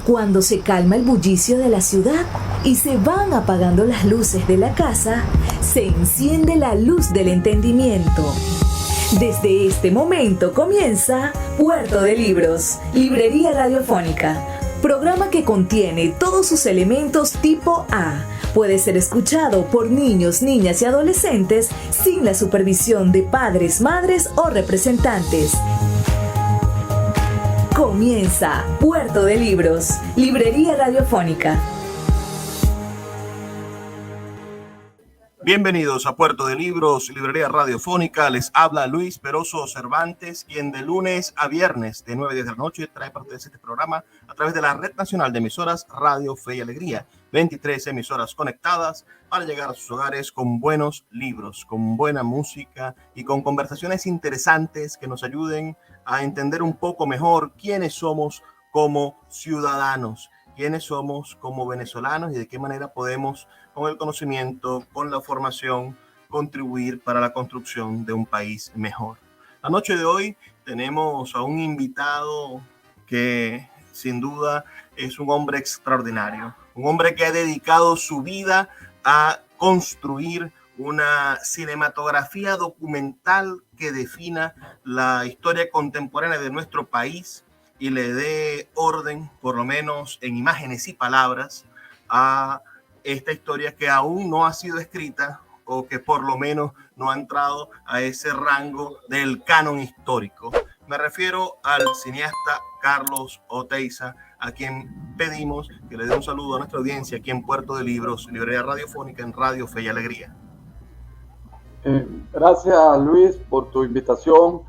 Cuando se calma el bullicio de la ciudad y se van apagando las luces de la casa, se enciende la luz del entendimiento. Desde este momento comienza Puerto de Libros, Librería Radiofónica, programa que contiene todos sus elementos tipo A. Puede ser escuchado por niños, niñas y adolescentes sin la supervisión de padres, madres o representantes. Comienza Puerto de Libros, Librería Radiofónica. Bienvenidos a Puerto de Libros, Librería Radiofónica. Les habla Luis Peroso Cervantes, quien de lunes a viernes de 9 a 10 de la noche trae para ustedes este programa a través de la Red Nacional de Emisoras Radio Fe y Alegría. 23 emisoras conectadas para llegar a sus hogares con buenos libros, con buena música y con conversaciones interesantes que nos ayuden a entender un poco mejor quiénes somos como ciudadanos, quiénes somos como venezolanos y de qué manera podemos, con el conocimiento, con la formación, contribuir para la construcción de un país mejor. La noche de hoy tenemos a un invitado que sin duda es un hombre extraordinario, un hombre que ha dedicado su vida a construir una cinematografía documental que defina la historia contemporánea de nuestro país y le dé orden, por lo menos en imágenes y palabras, a esta historia que aún no ha sido escrita o que por lo menos no ha entrado a ese rango del canon histórico. Me refiero al cineasta Carlos Oteiza, a quien pedimos que le dé un saludo a nuestra audiencia aquí en Puerto de Libros, Librería Radiofónica en Radio Fe y Alegría. Gracias, Luis, por tu invitación.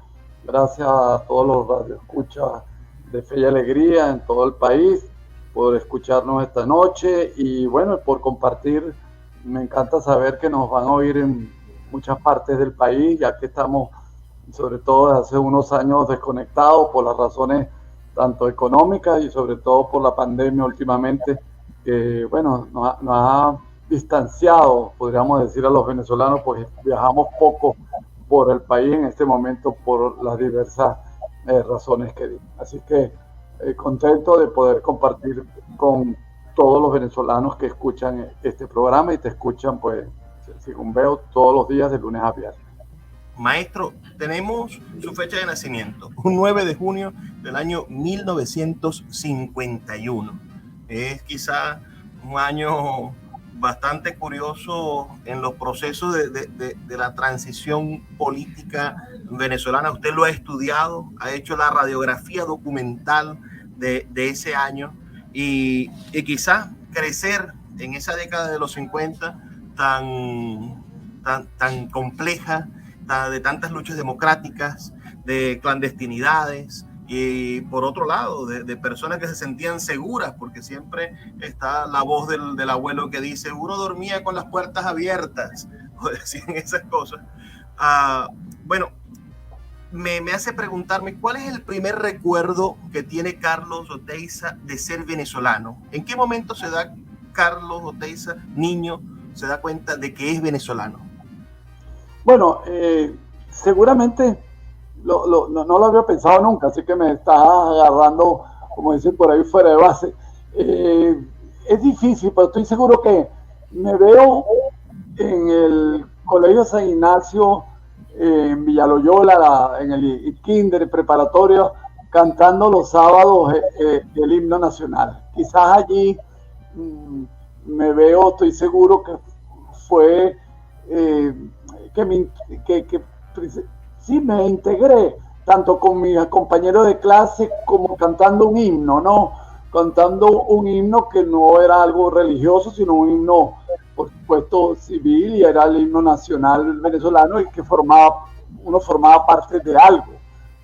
Gracias a todos los radioescuchas de Fe y Alegría en todo el país por escucharnos esta noche y bueno, por compartir. Me encanta saber que nos van a oír en muchas partes del país, ya que estamos sobre todo desde hace unos años desconectados por las razones tanto económicas y sobre todo por la pandemia últimamente, que bueno, nos ha distanciado, podríamos decir, a los venezolanos, pues viajamos poco por el país en este momento por las diversas razones que di. Así que contento de poder compartir con todos los venezolanos que escuchan este programa y te escuchan, pues, según veo, todos los días de lunes a viernes. Maestro, tenemos su fecha de nacimiento, un 9 de junio del año 1951. Es quizá un año bastante curioso en los procesos de la transición política venezolana. Usted lo ha estudiado, ha hecho la radiografía documental de ese año y quizá crecer en esa década de los 50 tan compleja, de tantas luchas democráticas, de clandestinidades y por otro lado de personas que se sentían seguras, porque siempre está la voz del abuelo que dice uno dormía con las puertas abiertas o decían esas cosas. Bueno, me hace preguntarme cuál es el primer recuerdo que tiene Carlos Oteiza de ser venezolano. ¿En qué momento se da Carlos Oteiza, niño, se da cuenta de que es venezolano? Bueno, seguramente no lo había pensado nunca, así que me está agarrando, como dicen por ahí, fuera de base. Es difícil, pero estoy seguro que me veo en el Colegio San Ignacio, en Villaloyola, en el kinder preparatorio, cantando los sábados el himno nacional. Quizás allí me veo, estoy seguro que fue sí me integré tanto con mis compañeros de clase como cantando un himno, ¿no? Cantando un himno que no era algo religioso, sino un himno, por supuesto, civil, y era el himno nacional venezolano y que uno formaba parte de algo,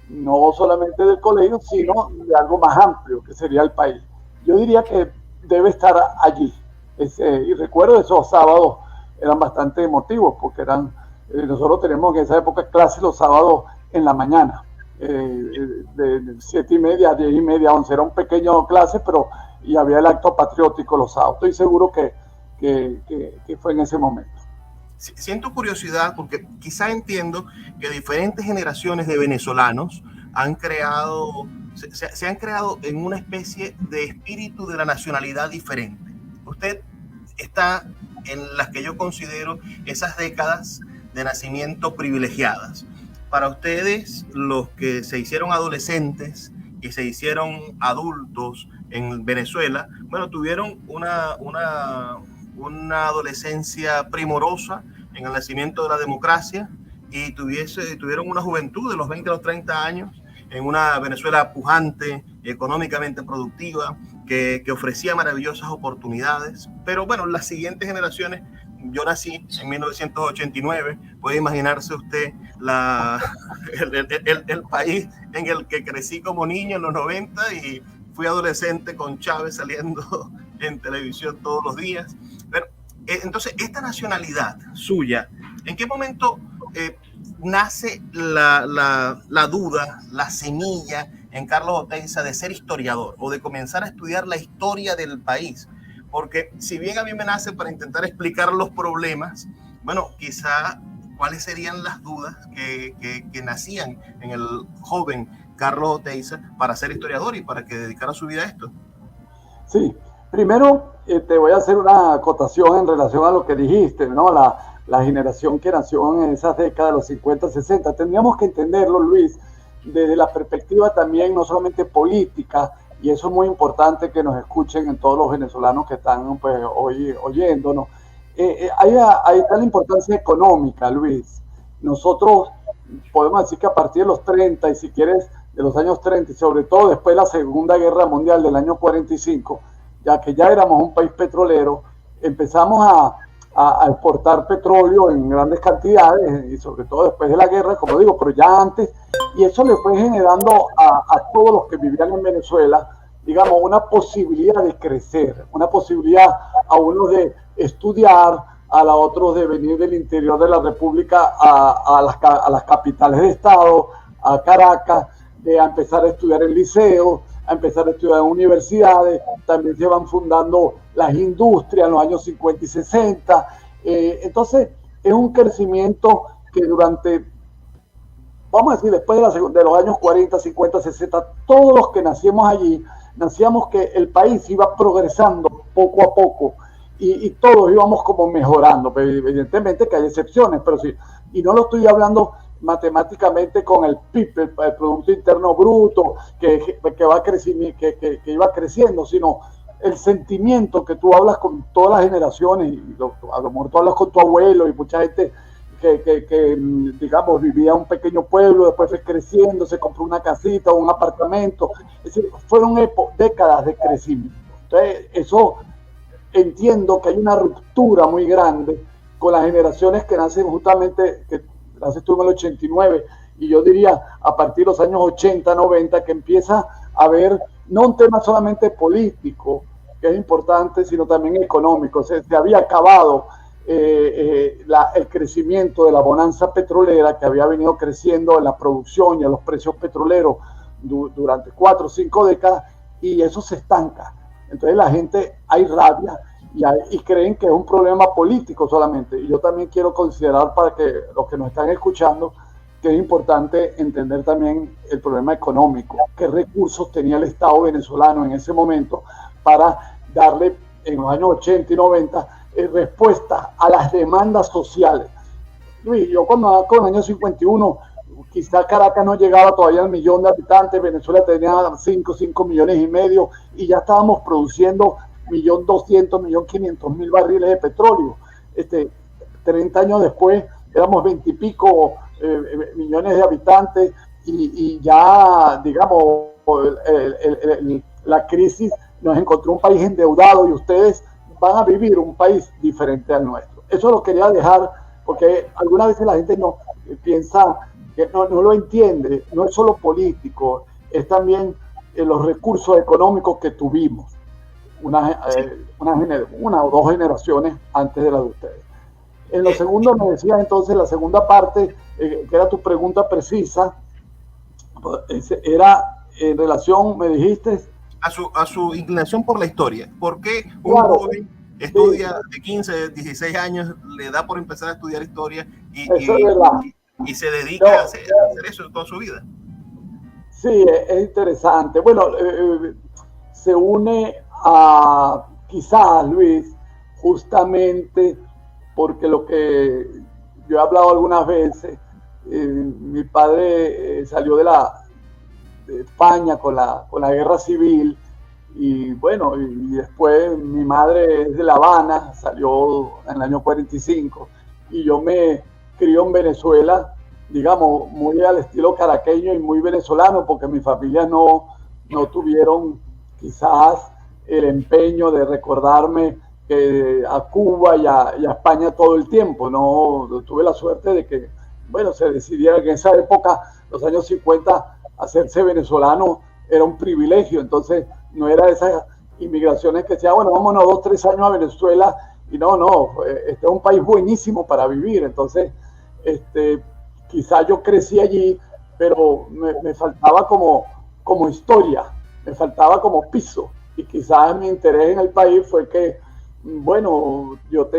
no solamente del colegio, sino de algo más amplio, que sería el país. Yo diría que debe estar allí. Y recuerdo esos sábados eran bastante emotivos, porque nosotros tenemos en esa época clases los sábados en la mañana, de 7:30 a 10:30, 11, era un pequeño clase, y había el acto patriótico los sábados. Estoy seguro que fue en ese momento. Siento curiosidad porque quizá entiendo que diferentes generaciones de venezolanos se han creado en una especie de espíritu de la nacionalidad diferente. Usted está en las que yo considero esas décadas de nacimiento privilegiadas. Para ustedes, los que se hicieron adolescentes y se hicieron adultos en Venezuela, bueno, tuvieron una adolescencia primorosa en el nacimiento de la democracia y tuvieron una juventud de los 20 a los 30 años en una Venezuela pujante, económicamente productiva, que ofrecía maravillosas oportunidades. Pero bueno, las siguientes generaciones, yo nací en 1989, puede imaginarse usted el país en el que crecí como niño en los 90 y fui adolescente con Chávez saliendo en televisión todos los días. Pero entonces, esta nacionalidad suya, ¿en qué momento nace la duda, la semilla en Carlos Oteiza de ser historiador o de comenzar a estudiar la historia del país? Porque si bien a mí me nace para intentar explicar los problemas, bueno, quizá cuáles serían las dudas que nacían en el joven Carlos Oteiza para ser historiador y para que dedicara su vida a esto. Sí, primero te voy a hacer una acotación en relación a lo que dijiste, ¿no? La generación que nació en esas décadas de los 50, 60. Tendríamos que entenderlo, Luis, desde la perspectiva también no solamente política, y eso es muy importante que nos escuchen en todos los venezolanos que están pues, hoy oyéndonos. Ahí está la importancia económica, Luis. Nosotros podemos decir que a partir de los 30, y si quieres, de los años 30, y sobre todo después de la Segunda Guerra Mundial del año 45, ya que ya éramos un país petrolero, empezamos a exportar petróleo en grandes cantidades, y sobre todo después de la guerra, como digo, pero ya antes, y eso le fue generando a todos los que vivían en Venezuela, digamos, una posibilidad de crecer, una posibilidad a unos de estudiar, a los otros de venir del interior de la República a las capitales de Estado, a Caracas, de empezar a estudiar en liceos, a empezar a estudiar en universidades. También se van fundando las industrias en los años 50 y 60. Entonces, es un crecimiento que durante, vamos a decir, después de los años 40, 50, 60, todos los que nacimos allí, nacíamos que el país iba progresando poco a poco y todos íbamos como mejorando. Pero evidentemente que hay excepciones, pero sí, y no lo estoy hablando matemáticamente con el PIB, el Producto Interno Bruto, que iba creciendo, sino el sentimiento que tú hablas con todas las generaciones, y a lo mejor tú hablas con tu abuelo y mucha gente que digamos, vivía en un pequeño pueblo, después fue creciendo, se compró una casita o un apartamento. Es decir, fueron décadas de crecimiento. Entonces, eso entiendo que hay una ruptura muy grande con las generaciones que nacen justamente, que naces tú en el 89, y yo diría a partir de los años 80, 90, que empieza a haber no un tema solamente político, que es importante, sino también económico. Se había acabado el crecimiento de la bonanza petrolera que había venido creciendo en la producción y en los precios petroleros durante 4 o 5 décadas, y eso se estanca. Entonces la gente, hay rabia y creen que es un problema político solamente. Y yo también quiero considerar, para que los que nos están escuchando, que es importante entender también el problema económico, qué recursos tenía el Estado venezolano en ese momento para darle en los años 80 y 90 respuesta a las demandas sociales. Luis, yo cuando en el año 51, quizá Caracas no llegaba todavía al 1.000.000 de habitantes, Venezuela tenía 5 millones y medio, y ya estábamos produciendo 1.200.000, 1.500.000 barriles de petróleo. 30 años después éramos 20 y pico millones de habitantes, y ya, digamos, la crisis nos encontró un país endeudado, y ustedes van a vivir un país diferente al nuestro. Eso lo quería dejar, porque algunas veces la gente no piensa, que no lo entiende. No es solo político, es también los recursos económicos que tuvimos una o dos generaciones antes de la de ustedes. En lo segundo me decías entonces, la segunda parte, que era tu pregunta precisa, era en relación, me dijiste, a su inclinación por la historia. ¿Por qué un joven estudia de 15, 16 años, le da por empezar a estudiar historia y se dedica a hacer eso toda su vida? Sí, es interesante. Bueno, se une a quizás, Luis, justamente porque lo que yo he hablado algunas veces, mi padre salió de España con la guerra civil y bueno, y después mi madre es de La Habana, salió en el año 45 y yo me crió en Venezuela, digamos, muy al estilo caraqueño y muy venezolano, porque mi familia no tuvieron quizás el empeño de recordarme a Cuba y a España todo el tiempo. No tuve la suerte de que, bueno, se decidiera que en esa época, los años 50, hacerse venezolano era un privilegio. Entonces, no era de esas inmigraciones que decía, bueno, vámonos 2, 3 años a Venezuela. Y no, este es un país buenísimo para vivir. Entonces, quizá yo crecí allí, pero me faltaba como historia, me faltaba como piso. Y quizás mi interés en el país fue que, bueno, yo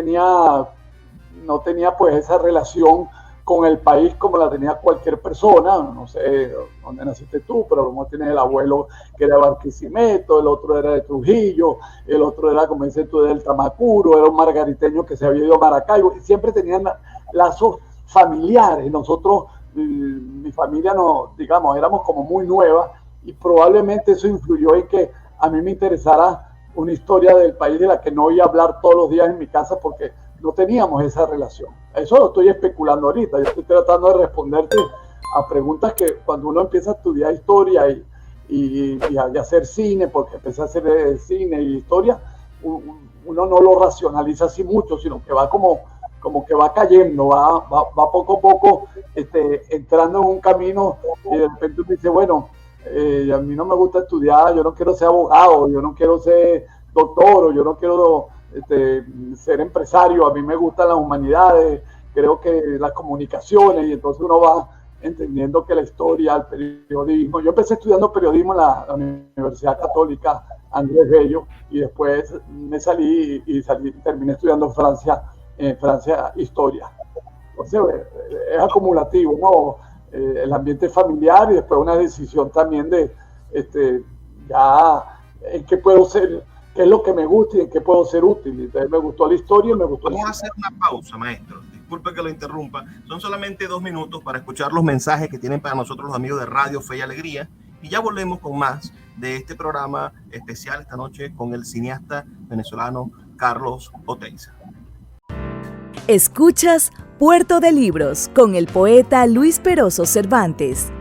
no tenía pues esa relación con el país como la tenía cualquier persona. No sé dónde naciste tú, pero como tienes el abuelo que era de Barquisimeto, el otro era de Trujillo, el otro era, como dices tú, del Tamacuro, era un margariteño que se había ido a Maracaibo, y siempre tenían lazos familiares. Nosotros, mi familia, no, digamos, éramos como muy nueva, y probablemente eso influyó en que a mí me interesara una historia del país de la que no iba a hablar todos los días en mi casa, porque no teníamos esa relación. Eso lo estoy especulando ahorita. Yo estoy tratando de responderte a preguntas que cuando uno empieza a estudiar historia y a hacer cine, porque empecé a hacer cine y historia, uno no lo racionaliza así mucho, sino que va como que va cayendo, va poco a poco entrando en un camino, y de repente uno dice, bueno, a mí no me gusta estudiar, yo no quiero ser abogado, yo no quiero ser doctor, o yo no quiero ser empresario, a mí me gustan las humanidades, creo que las comunicaciones, y entonces uno va entendiendo que la historia, el periodismo. Yo empecé estudiando periodismo en la Universidad Católica Andrés Bello, y después me salí y terminé estudiando en Francia historia. Entonces es acumulativo, ¿no? El ambiente familiar, y después una decisión también de ya en qué puedo ser, qué es lo que me gusta y en qué puedo ser útil. Entonces me gustó la historia y me gustó. Vamos a hacer una pausa, maestro. Disculpe que lo interrumpa. Son solamente 2 minutos para escuchar los mensajes que tienen para nosotros los amigos de Radio Fe y Alegría, y ya volvemos con más de este programa especial esta noche con el cineasta venezolano Carlos Oteiza. Escuchas Puerto de Libros con el poeta Luis Peroso Cervantes.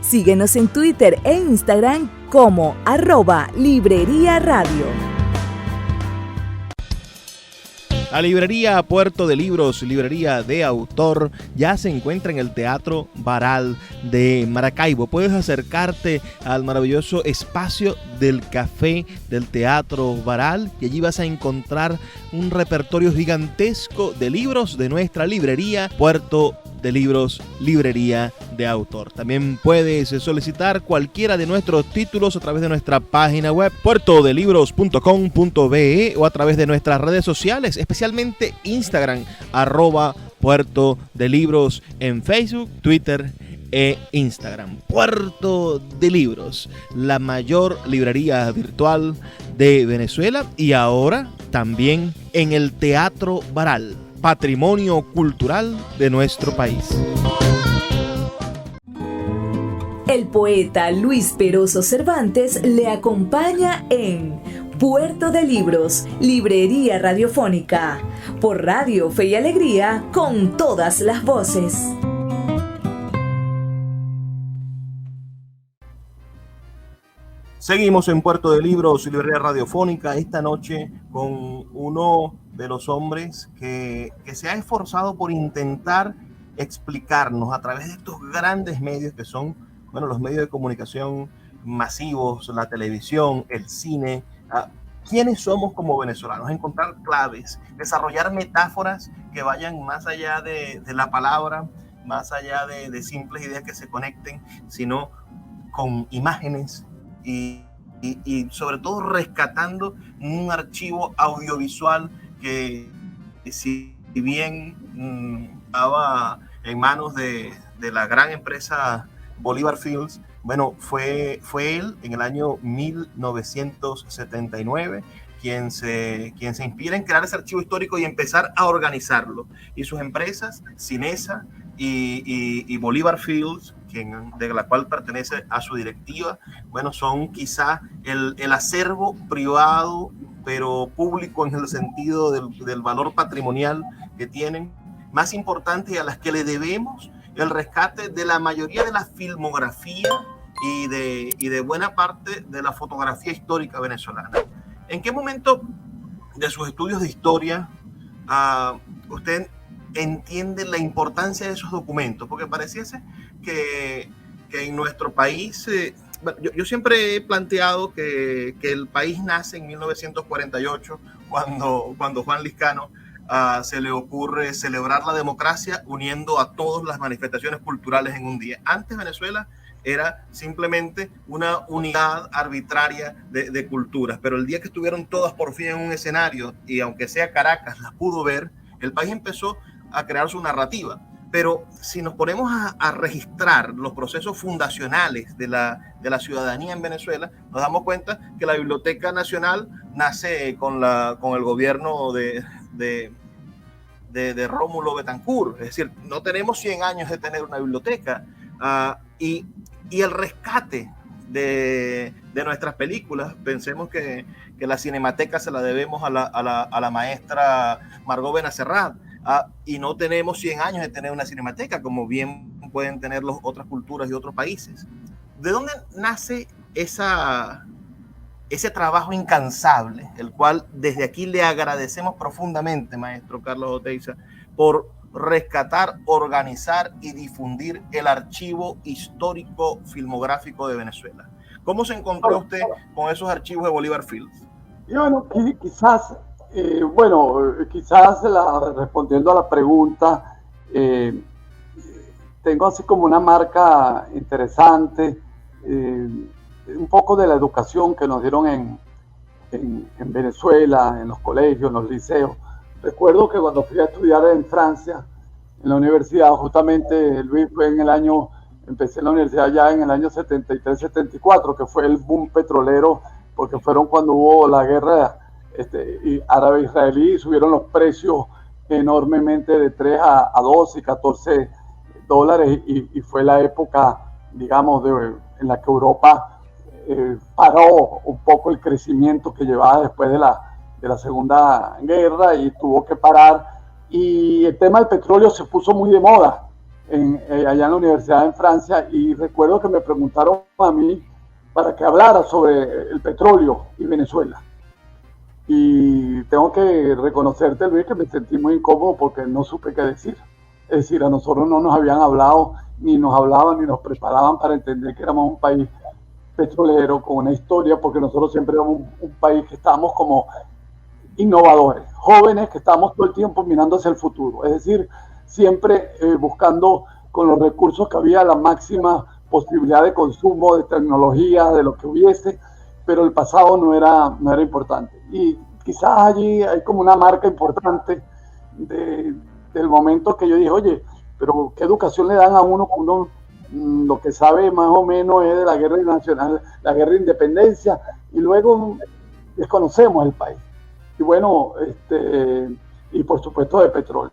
Síguenos en Twitter e Instagram como @Librería Radio. La librería Puerto de Libros, librería de autor, ya se encuentra en el Teatro Baral de Maracaibo. Puedes acercarte al maravilloso espacio del café del Teatro Baral, y allí vas a encontrar un repertorio gigantesco de libros de nuestra librería Puerto de Libros, librería de autor. También puedes solicitar cualquiera de nuestros títulos a través de nuestra página web puertodelibros.com.be o a través de nuestras redes sociales, especialmente Instagram, @Puerto de Libros en Facebook, Twitter e Instagram. Puerto de Libros, la mayor librería virtual de Venezuela, y ahora también en el Teatro Baral, patrimonio cultural de nuestro país. El poeta Luis Peroso Cervantes le acompaña en Puerto de Libros, librería radiofónica, por Radio Fe y Alegría, con todas las voces. Seguimos en Puerto de Libros, librería radiofónica, esta noche con uno de los hombres que se ha esforzado por intentar explicarnos a través de estos grandes medios que son, bueno, los medios de comunicación masivos, la televisión, el cine, quiénes somos como venezolanos, encontrar claves, desarrollar metáforas que vayan más allá de la palabra, más allá de simples ideas que se conecten, sino con imágenes, y sobre todo rescatando un archivo audiovisual que, si bien estaba en manos de la gran empresa Bolívar Fields, bueno, fue él en el año 1979 quien se inspira en crear ese archivo histórico y empezar a organizarlo. Y sus empresas, Cinesa y Bolívar Fields, de la cual pertenece a su directiva, bueno, son quizá el acervo privado, pero público en el sentido del valor patrimonial que tienen, más importante, y a las que le debemos el rescate de la mayoría de la filmografía y de buena parte de la fotografía histórica venezolana. ¿En qué momento de sus estudios de historia usted entiende la importancia de esos documentos? Porque pareciese que en nuestro país, yo siempre he planteado que el país nace en 1948, cuando Juan Liscano se le ocurre celebrar la democracia uniendo a todas las manifestaciones culturales en un día. Antes Venezuela era simplemente una unidad arbitraria de culturas, pero el día que estuvieron todas por fin en un escenario, y aunque sea Caracas las pudo ver, el país empezó a crear su narrativa. Pero si nos ponemos a registrar los procesos fundacionales de la ciudadanía en Venezuela, nos damos cuenta que la Biblioteca Nacional nace con el gobierno de Rómulo Betancourt. Es decir, no tenemos 100 años de tener una biblioteca, y el rescate de nuestras películas, pensemos que la Cinemateca se la debemos a la maestra Margot Benacerrad, y no tenemos 100 años de tener una cinemateca, como bien pueden tener otras culturas y otros países. ¿De dónde nace ese trabajo incansable, el cual desde aquí le agradecemos profundamente, maestro Carlos Oteiza, por rescatar, organizar y difundir el archivo histórico filmográfico de Venezuela? ¿Cómo se encontró usted con esos archivos de Bolívar Fields? Bueno, quizás respondiendo a la pregunta, tengo así como una marca interesante, un poco de la educación que nos dieron en Venezuela, en los colegios, en los liceos. Recuerdo que cuando fui a estudiar en Francia, en la universidad, justamente Luis, empecé en la universidad ya en el año 73-74, que fue el boom petrolero, porque fueron cuando hubo la guerra árabe-israelí, subieron los precios enormemente de 3 a 12 y 14 dólares, y fue la época, digamos, en la que Europa paró un poco el crecimiento que llevaba después de la Segunda Guerra, y tuvo que parar, y el tema del petróleo se puso muy de moda allá en la universidad en Francia, y recuerdo que me preguntaron a mí para que hablara sobre el petróleo y Venezuela. Y tengo que reconocerte, Luis, que me sentí muy incómodo porque no supe qué decir. Es decir, a nosotros no nos habían hablado, ni nos hablaban, ni nos preparaban para entender que éramos un país petrolero con una historia, porque nosotros siempre éramos un país que estábamos como innovadores, jóvenes que estábamos todo el tiempo mirando hacia el futuro. Es decir, siempre buscando con los recursos que había la máxima posibilidad de consumo, de tecnología, de lo que hubiese, pero el pasado no era importante. Y quizás allí hay como una marca importante del momento que yo dije, oye, pero ¿qué educación le dan a uno cuando lo que sabe más o menos es de la guerra nacional, la guerra de independencia, y luego desconocemos el país? Y bueno, y por supuesto de petróleo.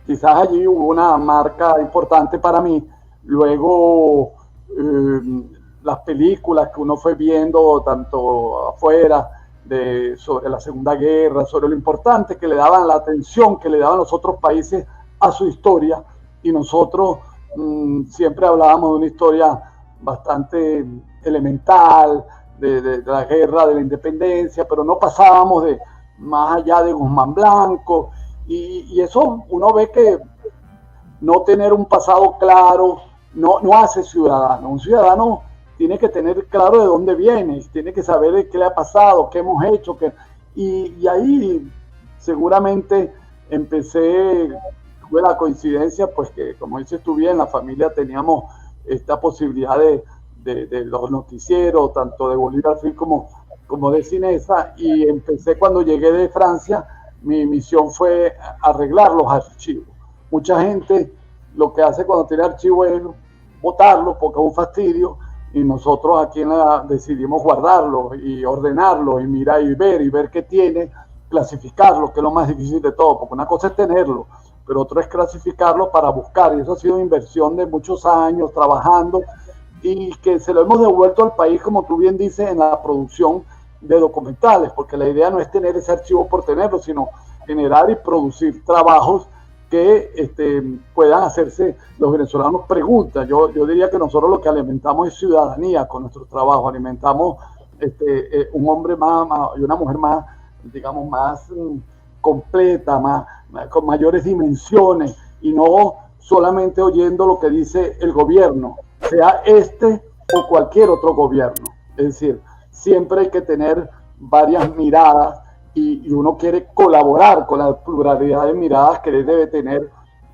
Quizás allí hubo una marca importante para mí. Luego, las películas que uno fue viendo tanto afuera sobre la Segunda Guerra, sobre lo importante que le daban, la atención que le daban los otros países a su historia, y nosotros siempre hablábamos de una historia bastante elemental, de la guerra, de la independencia, pero no pasábamos de más allá de Guzmán Blanco, y eso uno ve que no tener un pasado claro no hace ciudadano. Un ciudadano tiene que tener claro de dónde viene, tiene que saber de qué le ha pasado, qué hemos hecho, y ahí seguramente tuve la coincidencia, pues que como dices tú bien, la familia teníamos esta posibilidad de los noticieros, tanto de Bolívar Fields como de Cinesa, y empecé cuando llegué de Francia. Mi misión fue arreglar los archivos. Mucha gente lo que hace cuando tiene archivos es botarlo porque es un fastidio, y nosotros aquí decidimos guardarlo y ordenarlo y mirar y ver qué tiene, clasificarlo, que es lo más difícil de todo, porque una cosa es tenerlo, pero otra es clasificarlo para buscar, y eso ha sido inversión de muchos años trabajando, y que se lo hemos devuelto al país, como tú bien dices, en la producción de documentales, porque la idea no es tener ese archivo por tenerlo, sino generar y producir trabajos que puedan hacerse los venezolanos preguntas. Yo diría que nosotros lo que alimentamos es ciudadanía con nuestro trabajo, alimentamos un hombre más y una mujer más, digamos, más completa, con mayores dimensiones, y no solamente oyendo lo que dice el gobierno, sea o cualquier otro gobierno. Es decir, siempre hay que tener varias miradas, y uno quiere colaborar con la pluralidad de miradas que debe tener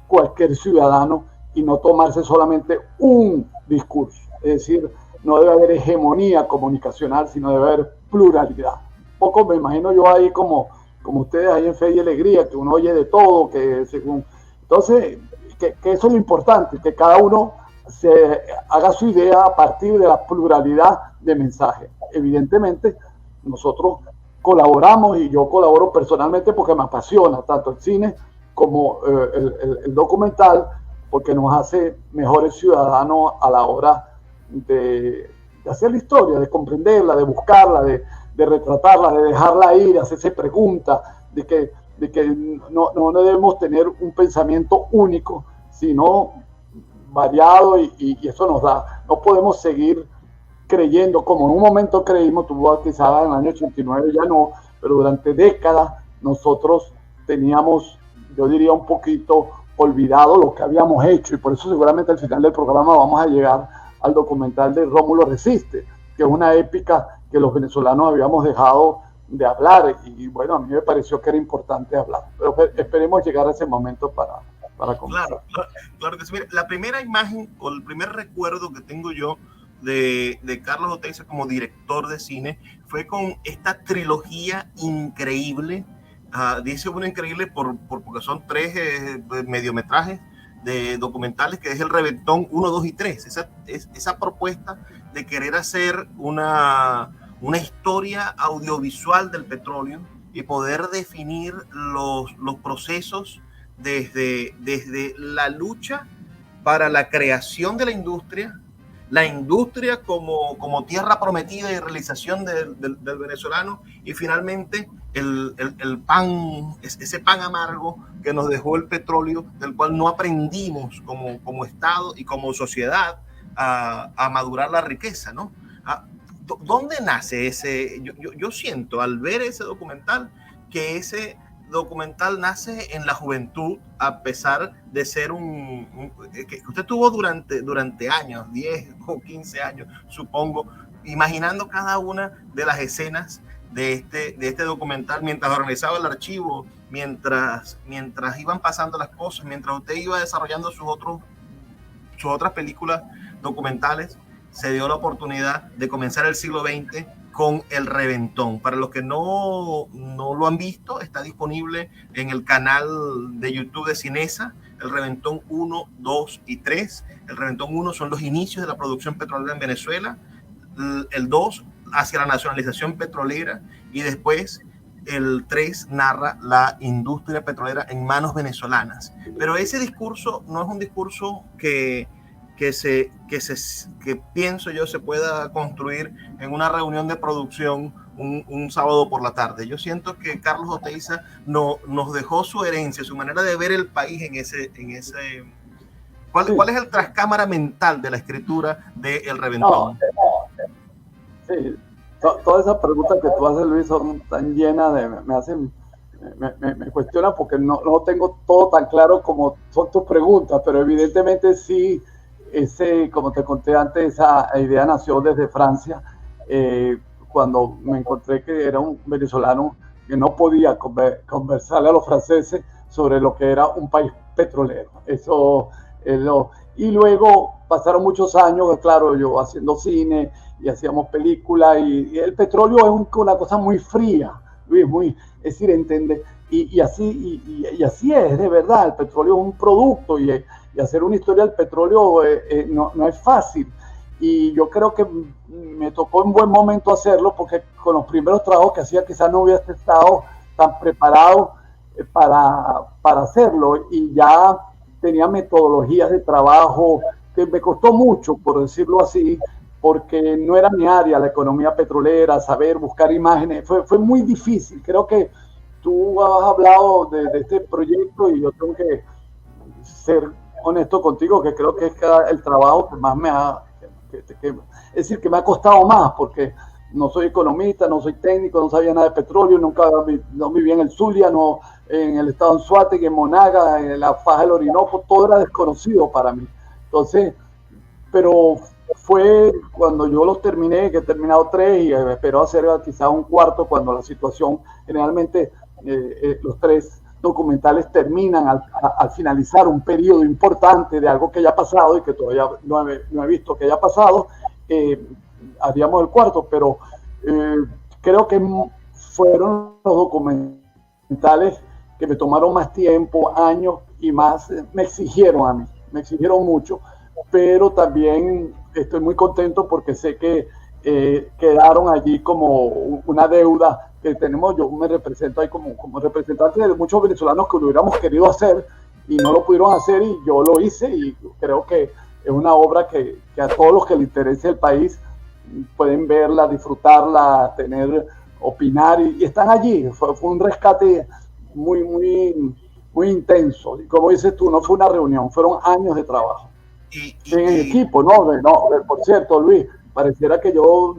cualquier ciudadano, y no tomarse solamente un discurso. Es decir, no debe haber hegemonía comunicacional, sino debe haber pluralidad. Poco me imagino yo ahí como ustedes ahí en Fe y Alegría, que uno oye de todo, que según... Entonces, que eso es lo importante, que cada uno se haga su idea a partir de la pluralidad de mensajes. Evidentemente, nosotros colaboramos, y yo colaboro personalmente porque me apasiona tanto el cine como el documental, porque nos hace mejores ciudadanos a la hora de hacer la historia, de comprenderla, de buscarla, de retratarla, de dejarla ir, de hacerse preguntas, de que no debemos tener un pensamiento único, sino variado, y eso nos da. No podemos seguir creyendo, como en un momento creímos, tú quizás en el año 89 ya no, pero durante décadas nosotros teníamos, yo diría, un poquito olvidado lo que habíamos hecho, y por eso seguramente al final del programa vamos a llegar al documental de Rómulo Resiste, que es una épica que los venezolanos habíamos dejado de hablar, y bueno, a mí me pareció que era importante hablar, pero esperemos llegar a ese momento para conversar. Claro que sí. Mira, la primera imagen o el primer recuerdo que tengo yo de Carlos Oteiza como director de cine fue con esta trilogía increíble. Dice uno increíble porque son 3 mediometrajes de documentales, que es El Reventón 1, 2 y 3. Esa propuesta de querer hacer una historia audiovisual del petróleo y poder definir los procesos desde la lucha para la creación de la industria como tierra prometida y realización del venezolano, y finalmente ese pan amargo que nos dejó el petróleo, del cual no aprendimos como Estado y como sociedad a madurar la riqueza, ¿no? ¿Dónde nace ese? Yo siento al ver ese documental que ese documental nace en la juventud, a pesar de ser que usted tuvo durante años, 10 o 15 años, supongo, imaginando cada una de las escenas de este documental, mientras organizaba el archivo, mientras iban pasando las cosas, mientras usted iba desarrollando sus otras películas documentales. Se dio la oportunidad de comenzar el siglo XX con El Reventón. Para los que no lo han visto, está disponible en el canal de YouTube de Cinesa. El Reventón 1, 2 y 3. El Reventón 1 son los inicios de la producción petrolera en Venezuela. El 2 hacia la nacionalización petrolera, y después el 3 narra la industria petrolera en manos venezolanas. Pero ese discurso no es un discurso que pienso yo se pueda construir en una reunión de producción un sábado por la tarde. Yo siento que Carlos Oteiza nos dejó su herencia, su manera de ver el país en ese ¿Cuál es el trascámara mental de la escritura de El Reventón? Sí, todas esas preguntas que tú haces, Luis, son tan llenas me cuestionan, porque no tengo todo tan claro como son tus preguntas, pero evidentemente sí. Como te conté antes, esa idea nació desde Francia, cuando me encontré que era un venezolano que no podía conversarle a los franceses sobre lo que era un país petrolero. Y luego pasaron muchos años, claro, yo haciendo cine y hacíamos películas, y el petróleo es una cosa muy fría, Luis, es decir, entender, y así es, de verdad, el petróleo es un producto y hacer una historia del petróleo no es fácil. Y yo creo que me tocó en buen momento hacerlo porque con los primeros trabajos que hacía quizás no hubiera estado tan preparado para hacerlo, y ya tenía metodologías de trabajo que me costó mucho, por decirlo así, porque no era mi área, la economía petrolera, saber buscar imágenes, fue muy difícil. Creo que tú has hablado de este proyecto y yo tengo que ser honesto contigo, que creo que es el trabajo que más me ha, es decir, que me ha costado más, porque no soy economista, no soy técnico, no sabía nada de petróleo, no viví en el Zulia, no en el estado de Anzoátegui, en Monaga, en la faja del Orinoco, todo era desconocido para mí. Entonces, pero fue cuando yo los terminé, que he terminado 3 y espero hacer quizás un cuarto, cuando la situación, generalmente los 3 documentales terminan al finalizar un periodo importante de algo que ya ha pasado y que todavía no he visto que haya pasado, haríamos el cuarto, pero creo que fueron los documentales que me tomaron más tiempo, años, y más me exigieron a mí, me exigieron mucho, pero también estoy muy contento porque sé que quedaron allí como una deuda que tenemos. Yo me represento ahí como representante de muchos venezolanos que lo hubiéramos querido hacer y no lo pudieron hacer, y yo lo hice, y creo que es una obra que a todos los que les interese el país pueden verla, disfrutarla, opinar, y están allí. Fue un rescate muy intenso, y como dices tú, no fue una reunión, fueron años de trabajo en equipo, por cierto, Luis, pareciera que yo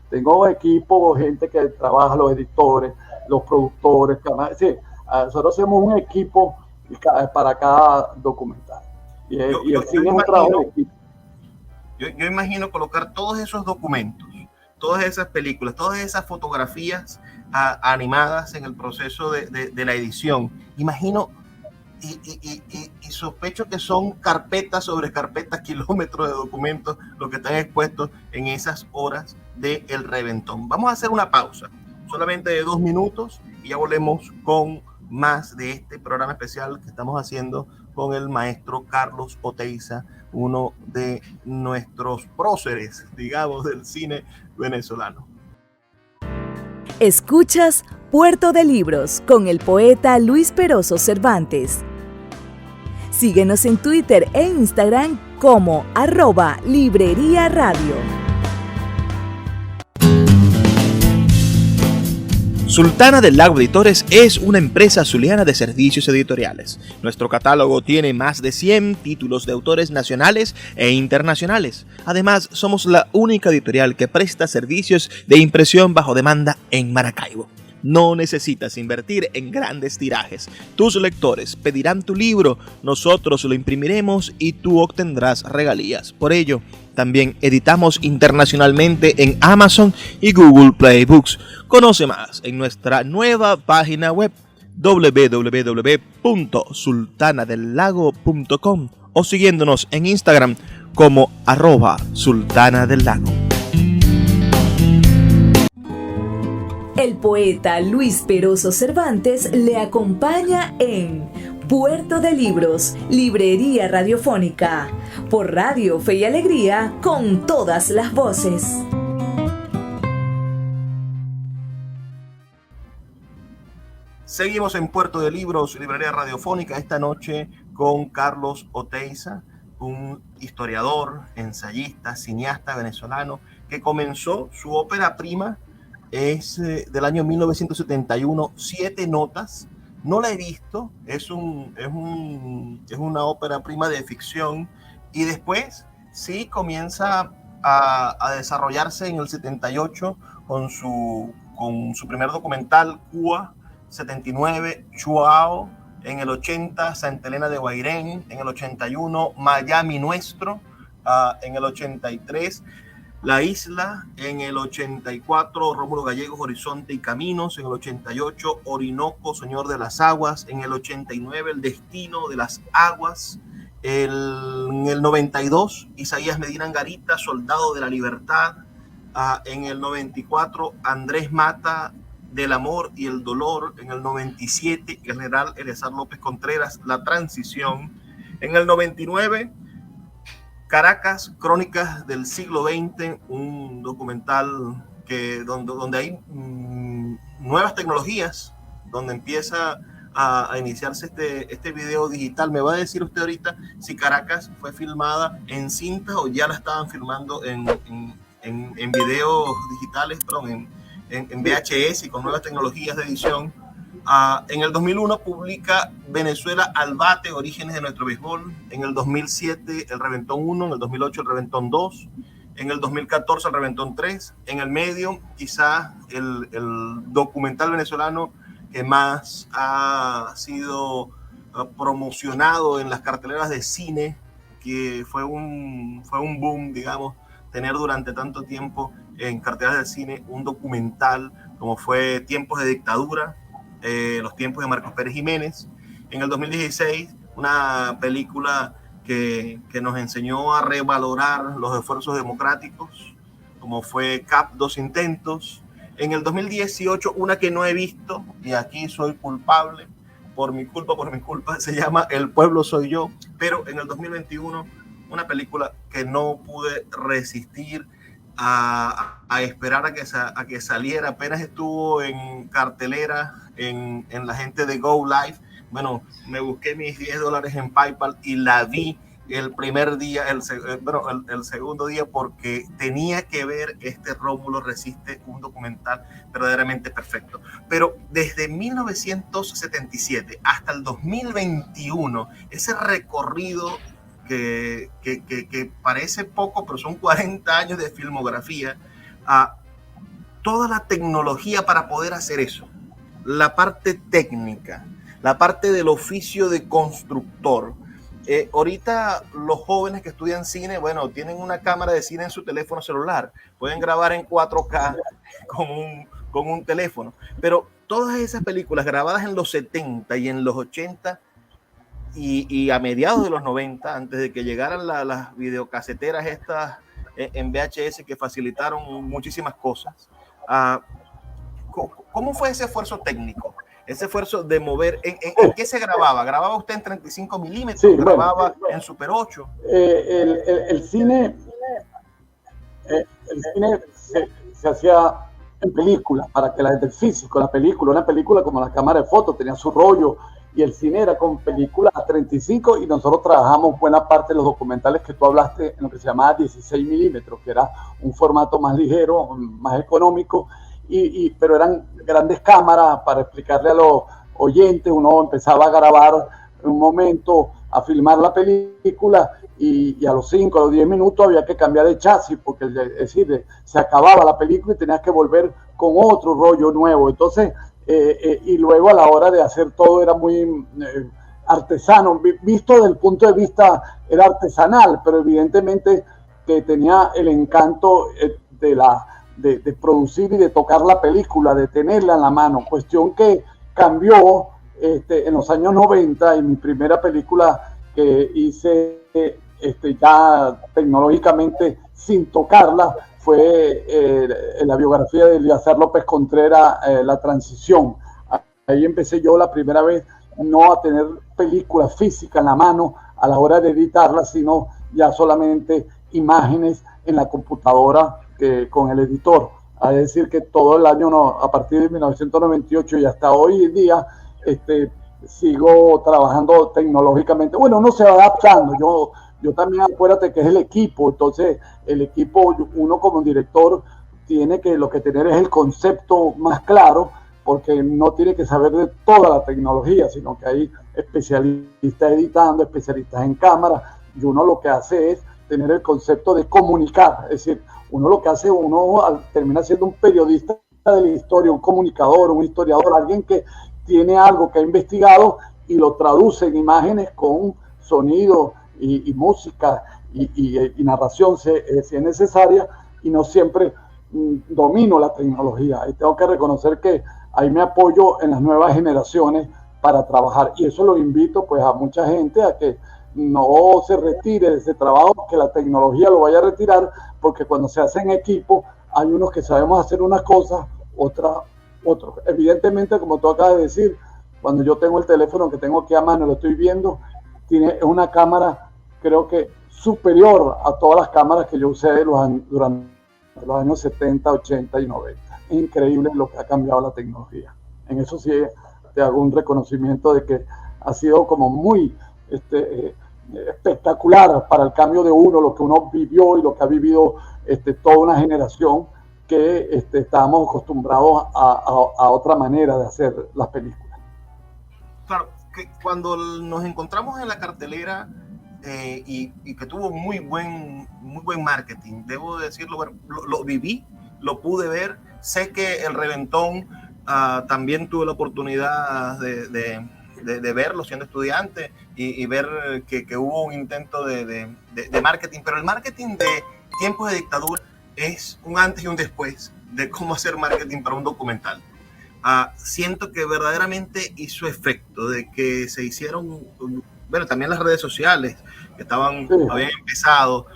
tengo equipo, gente que trabaja, los editores, los productores, sí, nosotros hacemos un equipo para cada documental, y el cine es un trabajo de equipo. Yo imagino colocar todos esos documentos, todas esas películas, todas esas fotografías animadas en el proceso de la edición. Imagino y sospecho que son carpetas sobre carpetas, kilómetros de documentos, lo que están expuestos en esas horas del reventón. Vamos a hacer una pausa, solamente de 2 minutos, y ya volvemos con más de este programa especial que estamos haciendo con el maestro Carlos Oteiza, uno de nuestros próceres, digamos, del cine venezolano. Escuchas Puerto de Libros con el poeta Luis Peroso Cervantes. Síguenos en Twitter e Instagram como @Librería Radio. Sultana del Lago Editores es una empresa zuliana de servicios editoriales. Nuestro catálogo tiene más de 100 títulos de autores nacionales e internacionales. Además, somos la única editorial que presta servicios de impresión bajo demanda en Maracaibo. No necesitas invertir en grandes tirajes. Tus lectores pedirán tu libro, nosotros lo imprimiremos y tú obtendrás regalías. Por ello, también editamos internacionalmente en Amazon y Google Play Books. Conoce más en nuestra nueva página web www.sultanadelago.com o siguiéndonos en Instagram como @sultanadelago. El poeta Luis Peroso Cervantes le acompaña en Puerto de Libros, Librería Radiofónica, por Radio Fe y Alegría, con todas las voces. Seguimos en Puerto de Libros, Librería Radiofónica, esta noche con Carlos Oteiza, un historiador, ensayista, cineasta venezolano que comenzó su ópera prima, es del año 1971, 7 notas. No la he visto, es una ópera prima de ficción, y después sí comienza a desarrollarse en el 78 con su primer documental, Cuba, 79, Chuao, en el 80, Santa Elena de Guairén, en el 81, Miami Nuestro, en el 83, La Isla, en el 84, Rómulo Gallegos, Horizonte y Caminos, en el 88, Orinoco, Señor de las Aguas, en el 89, El Destino de las Aguas, en el 92, Isaías Medina Angarita, Soldado de la Libertad, en el 94, Andrés Mata, del amor y el dolor. En el 97, el general Eleazar López Contreras, La transición. En el 99, Caracas, Crónicas del siglo XX, un documental donde hay nuevas tecnologías, donde empieza a iniciarse este video digital. Me va a decir usted ahorita si Caracas fue filmada en cinta o ya la estaban filmando en videos digitales, perdón, en VHS y con nuevas tecnologías de edición. En el 2001 publica Venezuela al bate, orígenes de nuestro béisbol. En el 2007 el Reventón 1, en el 2008 el Reventón 2, en el 2014 el Reventón 3. En el medio, quizás el documental venezolano que más ha sido promocionado en las carteleras de cine, que fue un boom, digamos, tener durante tanto tiempo en carteleras de cine un documental como fue Tiempos de Dictadura, los tiempos de Marcos Pérez Jiménez. En el 2016, una película que nos enseñó a revalorar los esfuerzos democráticos, como fue CAP 2 Intentos. En el 2018, una que no he visto, y aquí soy culpable, por mi culpa, se llama El pueblo soy yo. Pero en el 2021, una película que no pude resistir a esperar a que saliera. Apenas estuvo en cartelera en la gente de Go Live. Bueno, me busqué mis $10 en PayPal y la vi el primer día, el segundo día, porque tenía que ver Rómulo Resiste, un documental verdaderamente perfecto. Pero desde 1977 hasta el 2021, ese recorrido que parece poco, pero son 40 años de filmografía, toda la tecnología para poder hacer eso, la parte técnica, la parte del oficio de constructor. Ahorita los jóvenes que estudian cine, bueno, tienen una cámara de cine en su teléfono celular, pueden grabar en 4K con un teléfono, pero todas esas películas grabadas en los 70 y en los 80 y a mediados de los 90, antes de que llegaran las videocaseteras estas en VHS que facilitaron muchísimas cosas, ¿cómo fue ese esfuerzo técnico? Ese esfuerzo de mover, ¿en qué se grababa? ¿Grababa usted en 35 milímetros? Sí, ¿grababa en Super 8? El cine se hacía en película, para que la gente, el físico, una película como la cámara de fotos, tenía su rollo, y el cine era con películas a 35, y nosotros trabajamos buena parte de los documentales que tú hablaste en lo que se llamaba 16 milímetros, que era un formato más ligero, más económico, pero eran grandes cámaras. Para explicarle a los oyentes, uno empezaba a grabar en un momento, a filmar la película, y a los 5, a los 10 minutos había que cambiar de chasis, porque es decir, se acababa la película y tenías que volver con otro rollo nuevo. Entonces, y luego a la hora de hacer todo era muy artesano, visto desde el punto de vista, era artesanal, pero evidentemente que tenía el encanto de producir y de tocar la película, de tenerla en la mano, cuestión que cambió en los años 90, y mi primera película que hice ya tecnológicamente sin tocarla fue la biografía de Eleazar López Contreras, La transición. Ahí empecé yo la primera vez no a tener película física en la mano a la hora de editarla, sino ya solamente imágenes en la computadora con el editor. Es decir, que todo el año, a partir de 1998 y hasta hoy en día, sigo trabajando tecnológicamente. Bueno, uno se va adaptando. Yo también, acuérdate que es el equipo. Entonces, el equipo, uno como director, tiene que tener es el concepto más claro, porque no tiene que saber de toda la tecnología, sino que hay especialistas editando, especialistas en cámara, y uno lo que hace es tener el concepto de comunicar. Es decir, uno termina siendo un periodista de la historia, un comunicador, un historiador, alguien que tiene algo que ha investigado y lo traduce en imágenes con sonido y música y narración si es necesaria, y no siempre domino la tecnología. Y tengo que reconocer que ahí me apoyo en las nuevas generaciones para trabajar, y eso lo invito pues a mucha gente a que no se retire de ese trabajo, que la tecnología lo vaya a retirar, porque cuando se hace en equipo hay unos que sabemos hacer unas cosas, otras otros. Evidentemente, como tú acabas de decir, cuando yo tengo el teléfono que tengo aquí a mano, lo estoy viendo, tiene una cámara, creo que superior a todas las cámaras que yo usé durante los años 70, 80 y 90. Es increíble lo que ha cambiado la tecnología. En eso sí te hago un reconocimiento de que ha sido como muy espectacular para el cambio de uno, lo que uno vivió y lo que ha vivido toda una generación que estábamos acostumbrados a otra manera de hacer las películas. Claro, que cuando nos encontramos en la cartelera y que tuvo muy buen marketing, debo decirlo, bueno, lo viví, lo pude ver, sé que el Reventón también tuve la oportunidad de verlo siendo estudiante y ver que hubo un intento de marketing, pero el marketing de Tiempos de Dictadura es un antes y un después de cómo hacer marketing para un documental. Siento que verdaderamente hizo efecto, de que se hicieron, bueno, también las redes sociales que habían empezado,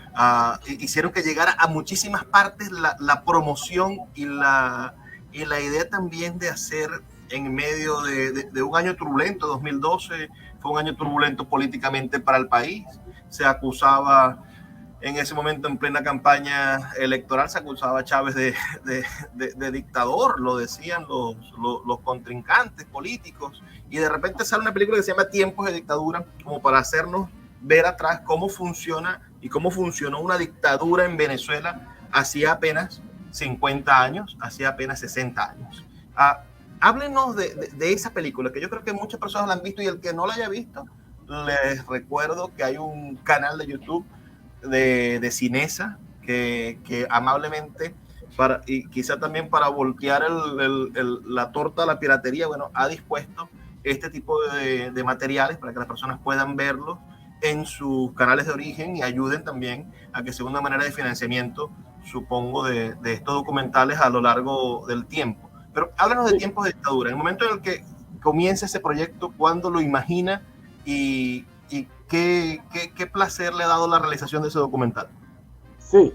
hicieron que llegara a muchísimas partes la promoción y la idea también de hacer en medio de un año turbulento. 2012 fue un año turbulento políticamente para el país. Se acusaba en ese momento, en plena campaña electoral, se acusaba a Chávez de dictador, lo decían los contrincantes políticos, y de repente sale una película que se llama Tiempos de Dictadura, como para hacernos ver atrás cómo funciona y cómo funcionó una dictadura en Venezuela hacía apenas 50 años, hacía apenas 60 años. Háblenos de esa película, que yo creo que muchas personas la han visto, y el que no la haya visto, les recuerdo que hay un canal de YouTube de Cinesa que amablemente, y quizá también para voltear la torta a la piratería, bueno, ha dispuesto este tipo de materiales para que las personas puedan verlos en sus canales de origen y ayuden también a que sea una manera de financiamiento, supongo, de estos documentales a lo largo del tiempo. Pero háblanos de Tiempos de Dictadura, en el momento en el que comienza ese proyecto, ¿cuándo lo imagina y qué placer le ha dado la realización de ese documental? Sí,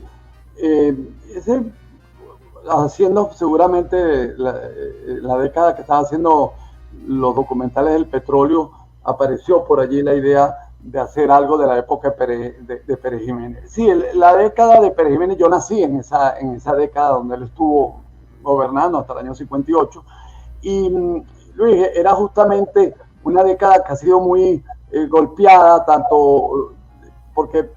haciendo seguramente la década que estaba haciendo los documentales del petróleo, apareció por allí la idea de hacer algo de la época de Pérez Jiménez. Sí, la década de Pérez Jiménez, yo nací en esa década donde él estuvo gobernando hasta el año 58, y Luis, era justamente una década que ha sido muy golpeada, tanto porque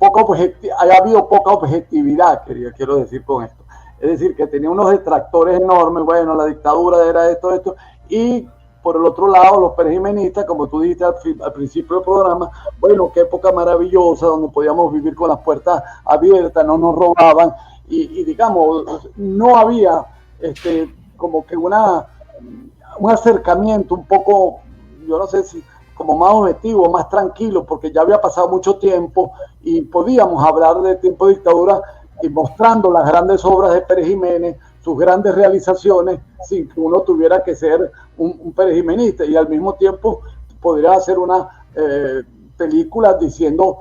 haya habido poca objetividad, quiero decir con esto. Es decir, que tenía unos detractores enormes, bueno, la dictadura era esto, y por el otro lado, los perejimenistas, como tú dijiste al principio del programa, bueno, qué época maravillosa, donde podíamos vivir con las puertas abiertas, no nos robaban, y digamos, no había como que un acercamiento un poco, yo no sé si como más objetivo, más tranquilo, porque ya había pasado mucho tiempo y podíamos hablar de Tiempo de Dictadura y mostrando las grandes obras de Pérez Jiménez, sus grandes realizaciones, sin que uno tuviera que ser un perejimenista, y al mismo tiempo podría hacer una película diciendo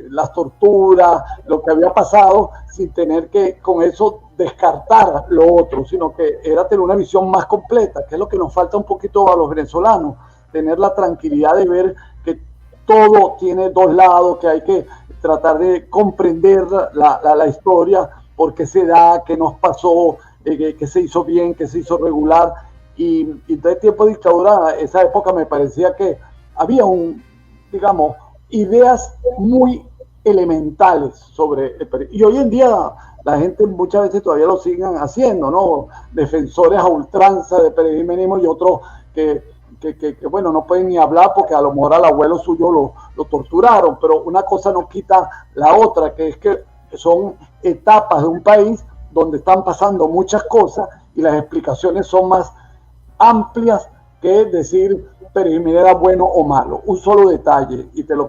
las torturas, lo que había pasado, sin tener que con eso descartar lo otro, sino que era tener una visión más completa, que es lo que nos falta un poquito a los venezolanos, tener la tranquilidad de ver que todo tiene dos lados, que hay que tratar de comprender la historia, por qué se da, qué nos pasó, qué se hizo bien, qué se hizo regular. Y de Tiempo de Dictadura, esa época me parecía que había digamos, ideas muy elementales sobre y hoy en día la gente muchas veces todavía lo siguen haciendo, ¿no? Defensores a ultranza de perejimenismo, y otros que bueno, no pueden ni hablar porque a lo mejor al abuelo suyo lo torturaron, pero una cosa no quita la otra, que es que son etapas de un país donde están pasando muchas cosas y las explicaciones son más amplias que decir Pérez Jiménez era bueno o malo. Un solo detalle, y te lo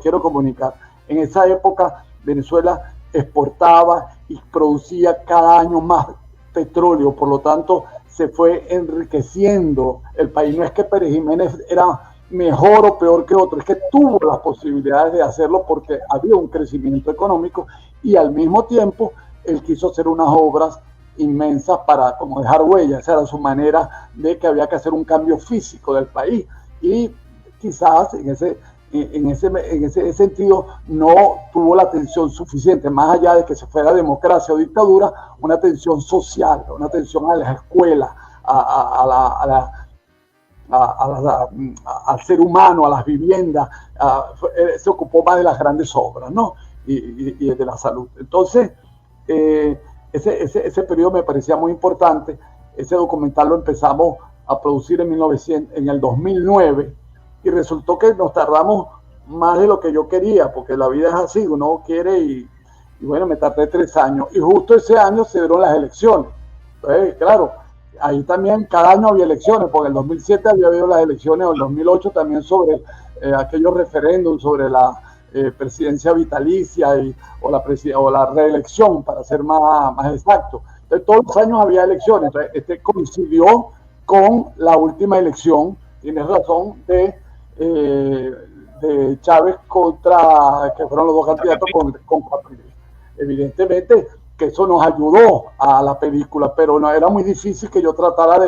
quiero comunicar. En esa época Venezuela exportaba y producía cada año más petróleo, por lo tanto se fue enriqueciendo el país. No es que Pérez Jiménez era mejor o peor que otro, es que tuvo las posibilidades de hacerlo porque había un crecimiento económico, y al mismo tiempo él quiso hacer unas obras inmensas para como dejar huellas. Esa era su manera de que había que hacer un cambio físico del país. Y quizás en ese sentido no tuvo la atención suficiente, más allá de que se fuera democracia o dictadura, una atención social, una atención a las escuelas, al ser humano, a las viviendas, se ocupó más de las grandes obras, ¿no? Y de la salud. Entonces, ese periodo me parecía muy importante. Ese documental lo empezamos a producir en el 2009, y resultó que nos tardamos más de lo que yo quería, porque la vida es así, uno quiere y bueno, me tardé 3 años, y justo ese año se dieron las elecciones. Entonces, claro, ahí también cada año había elecciones, porque en el 2007 había habido las elecciones, o en el 2008 también sobre aquellos referéndums sobre la presidencia vitalicia o la reelección, para ser más exacto. Entonces, todos los años había elecciones. Entonces, este coincidió con la última elección, tienes razón, de Chávez que fueron los dos candidatos con Capriles. Evidentemente que eso nos ayudó a la película, pero no era muy difícil que yo tratara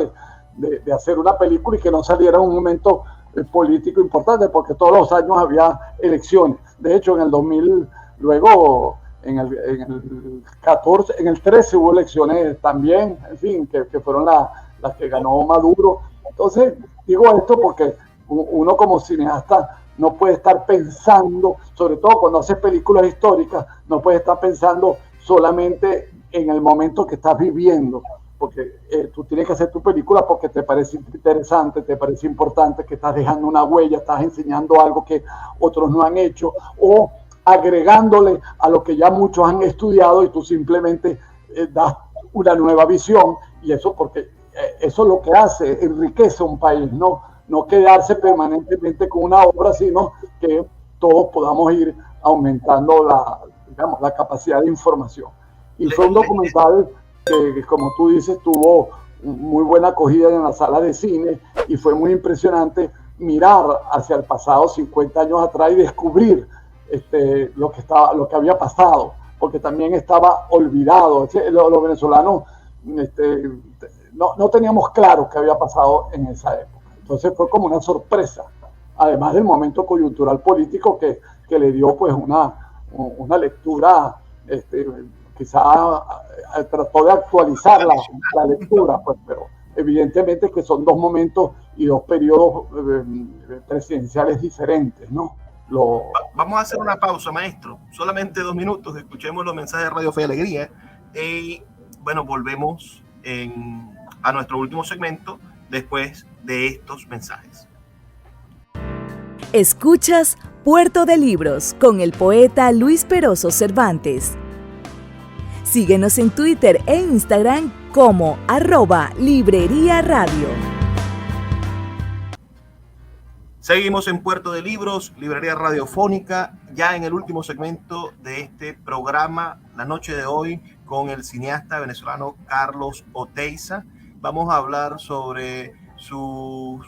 de hacer una película y que no saliera en un momento político importante, porque todos los años había elecciones. De hecho, en el 2000, luego en el 14, en el 13 hubo elecciones también, en fin, que fueron las que ganó Maduro. Entonces, digo esto porque uno como cineasta no puede estar pensando, sobre todo cuando haces películas históricas, no puede estar pensando solamente en el momento que estás viviendo, porque tú tienes que hacer tu película porque te parece interesante, te parece importante, que estás dejando una huella, estás enseñando algo que otros no han hecho, o agregándole a lo que ya muchos han estudiado, y tú simplemente das una nueva visión, y eso porque eso es lo que hace, enriquece un país, no quedarse permanentemente con una obra, sino que todos podamos ir aumentando la capacidad de información. Y fue un documental que, como tú dices, tuvo muy buena acogida en la sala de cine, y fue muy impresionante mirar hacia el pasado, 50 años atrás, y descubrir lo que había pasado, porque también estaba olvidado. Los venezolanos no teníamos claro qué había pasado en esa época. Entonces fue como una sorpresa, además del momento coyuntural político que le dio pues una lectura, quizá trató de actualizar la lectura, pues, pero evidentemente que son 2 momentos y 2 periodos presidenciales diferentes, ¿no? Vamos a hacer una pausa, maestro, solamente 2 minutos, escuchemos los mensajes de Radio Fe y Alegría, y bueno, volvemos a nuestro último segmento después de estos mensajes. Escuchas Puerto de Libros con el poeta Luis Peroso Cervantes. Síguenos en Twitter e Instagram como @Librería Radio. Seguimos en Puerto de Libros, Librería Radiofónica, ya en el último segmento de este programa, la noche de hoy, con el cineasta venezolano Carlos Oteiza. Vamos a hablar sobre su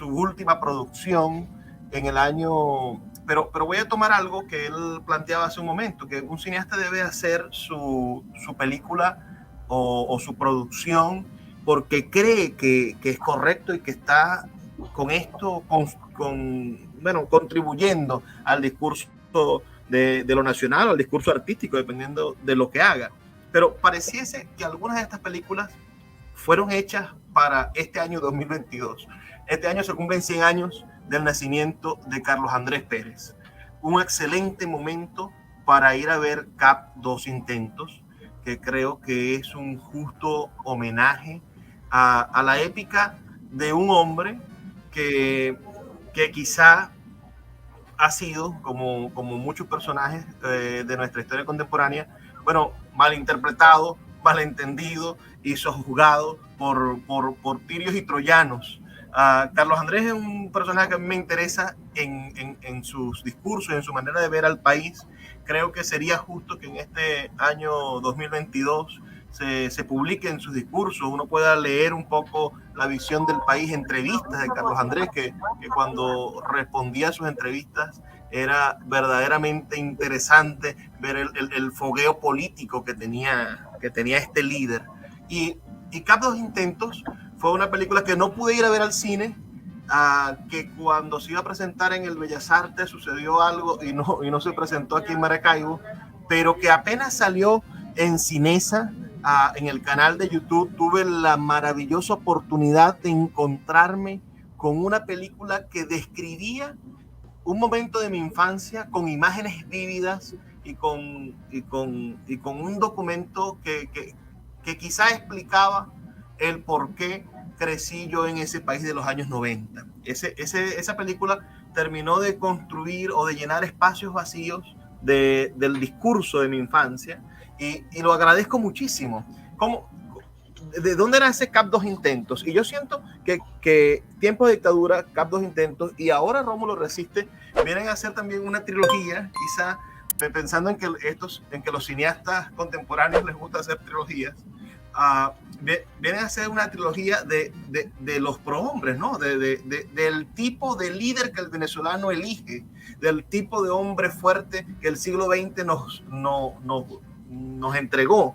última producción en el año, pero voy a tomar algo que él planteaba hace un momento, que un cineasta debe hacer su película o su producción porque cree que es correcto y que está con esto contribuyendo al discurso de lo nacional, al discurso artístico, dependiendo de lo que haga. Pero pareciese que algunas de estas películas fueron hechas para este año 2022. Este año se cumplen 100 años del nacimiento de Carlos Andrés Pérez. Un excelente momento para ir a ver Cap Dos Intentos, que creo que es un justo homenaje a la épica de un hombre que quizá ha sido, como muchos personajes de nuestra historia contemporánea, malinterpretado, malentendido y sojuzgado por tirios y troyanos. Carlos Andrés es un personaje que a mí me interesa en sus discursos, en su manera de ver al país. Creo que sería justo que en este año 2022 se publique en sus discursos, uno pueda leer un poco la visión del país, entrevistas de Carlos Andrés, que cuando respondía a sus entrevistas era verdaderamente interesante ver el fogueo político que tenía este líder. Y Cap Dos Intentos fue una película que no pude ir a ver al cine, que cuando se iba a presentar en el Bellas Artes sucedió algo y no se presentó aquí en Maracaibo, pero que apenas salió en Cinesa, en el canal de YouTube, tuve la maravillosa oportunidad de encontrarme con una película que describía un momento de mi infancia con imágenes vívidas y con un documento que quizá explicaba el por qué crecí yo en ese país de los años 90. Esa película terminó de construir o de llenar espacios vacíos del discurso de mi infancia, y lo agradezco muchísimo. ¿De dónde nace Cap Dos Intentos? Y yo siento que Tiempo de Dictadura, Cap Dos Intentos y ahora Rómulo Resiste vienen a ser también una trilogía, quizá pensando en que los cineastas contemporáneos les gusta hacer trilogías. Vienen a ser una trilogía de los prohombres, ¿no? Del tipo de líder que el venezolano elige, del tipo de hombre fuerte que el siglo XX nos entregó.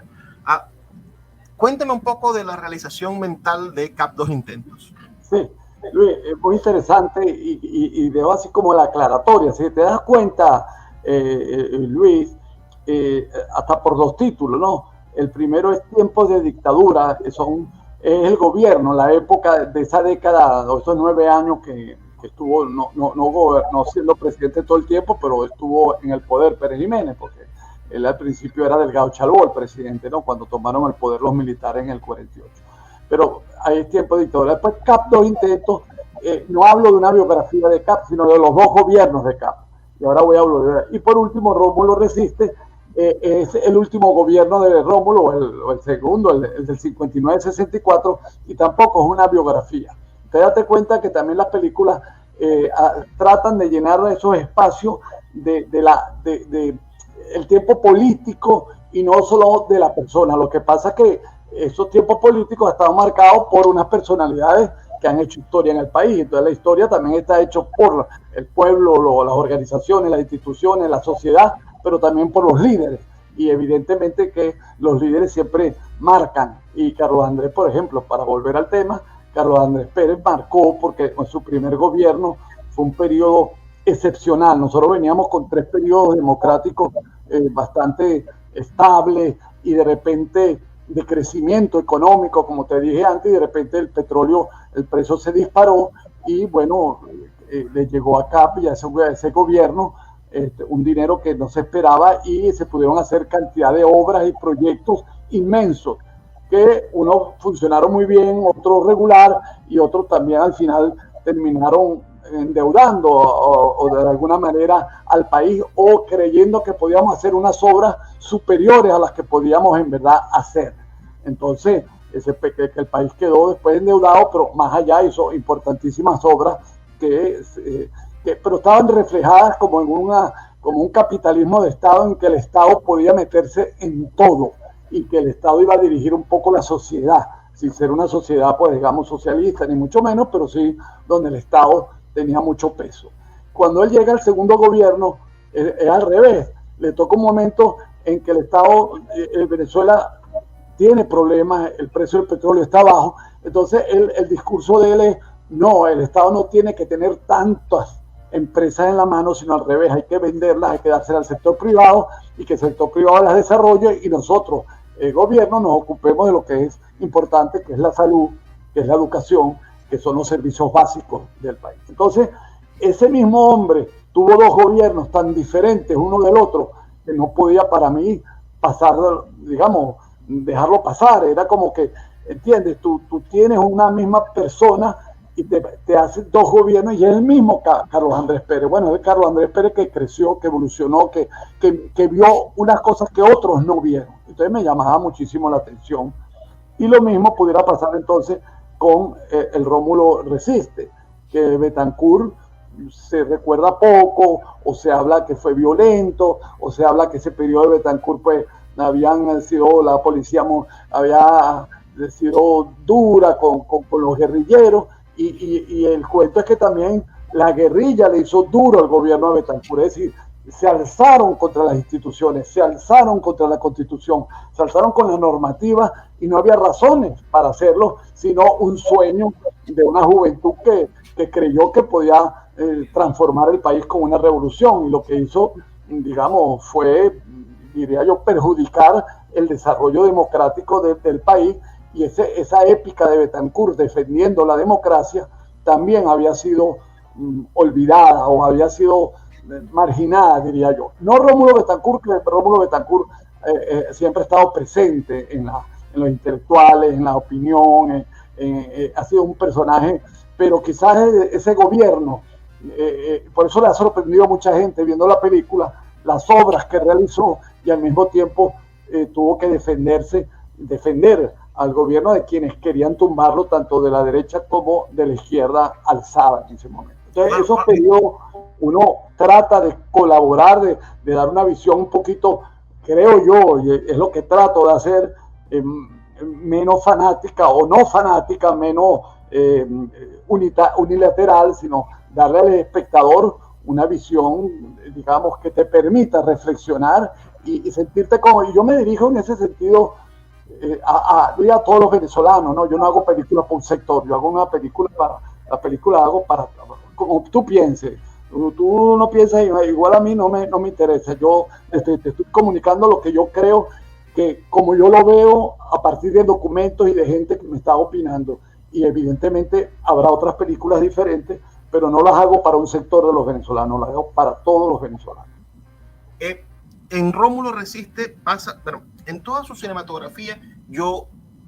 Cuénteme un poco de la realización mental de Cap Dos Intentos. Sí, Luis, es muy interesante y veo así como la aclaratoria. Si te das cuenta, Luis, hasta por dos títulos, ¿no? El primero es Tiempos de Dictadura, que es el gobierno, la época de esa década, o esos 9 años que estuvo, no siendo presidente todo el tiempo, pero estuvo en el poder Pérez Jiménez, porque él al principio era Delgado Chalbó el presidente, ¿no? Cuando tomaron el poder los militares en el 48. Pero ahí es Tiempo de Dictadura. Después Cap Dos Intentos, no hablo de una biografía de Cap, sino de los dos gobiernos de Cap. Y ahora voy a hablar de... Y por último, Rómulo Resiste, es el último gobierno de Rómulo, o el segundo, el del 59-64, y tampoco es una biografía. Te das cuenta que también las películas tratan de llenar esos espacios de el tiempo político y no solo de la persona. Lo que pasa es que esos tiempos políticos están marcados por unas personalidades que han hecho historia en el país. Entonces la historia también está hecha por el pueblo, las organizaciones, las instituciones, la sociedad, pero también por los líderes. Y evidentemente que los líderes siempre marcan. Y Carlos Andrés, por ejemplo, para volver al tema, Carlos Andrés Pérez marcó porque con su primer gobierno fue un periodo excepcional. Nosotros veníamos con 3 periodos democráticos bastante estables y de repente de crecimiento económico, como te dije antes, y de repente el petróleo, el precio se disparó y bueno, le llegó a Cap y a ese gobierno un dinero que no se esperaba y se pudieron hacer cantidad de obras y proyectos inmensos que unos funcionaron muy bien, otros regular y otros también al final terminaron endeudando o de alguna manera al país o creyendo que podíamos hacer unas obras superiores a las que podíamos en verdad hacer. Entonces, que el país quedó después endeudado, pero más allá hizo importantísimas obras pero estaban reflejadas como un capitalismo de Estado en que el Estado podía meterse en todo y que el Estado iba a dirigir un poco la sociedad, sin ser una sociedad, pues digamos, socialista, ni mucho menos, pero sí donde el Estado tenía mucho peso. Cuando él llega al segundo gobierno, es al revés. Le toca un momento en que el Estado, Venezuela tiene problemas, el precio del petróleo está bajo, entonces el discurso de él es, no, el Estado no tiene que tener tantas empresas en la mano, sino al revés, hay que venderlas, hay que dárselas al sector privado y que el sector privado las desarrolle y nosotros, el gobierno, nos ocupemos de lo que es importante, que es la salud, que es la educación, que son los servicios básicos del país. Entonces, ese mismo hombre tuvo 2 gobiernos tan diferentes uno del otro, que no podía para mí pasar, digamos, dejarlo pasar. Era como que, ¿entiendes? Tú tienes una misma persona y te hace 2 gobiernos y es el mismo Carlos Andrés Pérez. Bueno, es Carlos Andrés Pérez que creció, que evolucionó, que vio unas cosas que otros no vieron. Entonces me llamaba muchísimo la atención. Y lo mismo pudiera pasar entonces con el Rómulo Resiste, que Betancur se recuerda poco, o se habla que fue violento, o se habla que ese periodo de Betancur pues la policía había sido dura con los guerrilleros, y el cuento es que también la guerrilla le hizo duro al gobierno de Betancur, es decir, se alzaron contra las instituciones, se alzaron contra la Constitución, se alzaron con la normativa y no había razones para hacerlo, sino un sueño de una juventud que creyó que podía transformar el país con una revolución, y lo que hizo, digamos, fue, diría yo, perjudicar el desarrollo democrático del país, y esa épica de Betancur defendiendo la democracia también había sido olvidada o había sido marginada, diría yo. No Rómulo Betancur, que Rómulo Betancur siempre ha estado presente en los intelectuales, en la opinión, ha sido un personaje, pero quizás ese gobierno, por eso le ha sorprendido a mucha gente viendo la película, las obras que realizó, y al mismo tiempo tuvo que defender al gobierno de quienes querían tumbarlo, tanto de la derecha como de la izquierda alzada en ese momento. Entonces, esos periodos uno trata de colaborar, de dar una visión un poquito, creo yo, y es lo que trato de hacer, menos fanática o no fanática, menos unilateral, sino darle al espectador una visión, digamos, que te permita reflexionar y sentirte como, y yo me dirijo en ese sentido a todos los venezolanos, ¿no? Yo no hago películas por un sector, yo hago una película la película hago para, como tú pienses. Tú no piensas igual, a mí no me interesa. Yo te estoy comunicando lo que yo creo, que como yo lo veo a partir de documentos y de gente que me está opinando, y evidentemente habrá otras películas diferentes, pero no las hago para un sector de los venezolanos, las hago para todos los venezolanos. En Rómulo Resiste pasa, pero en toda su cinematografía yo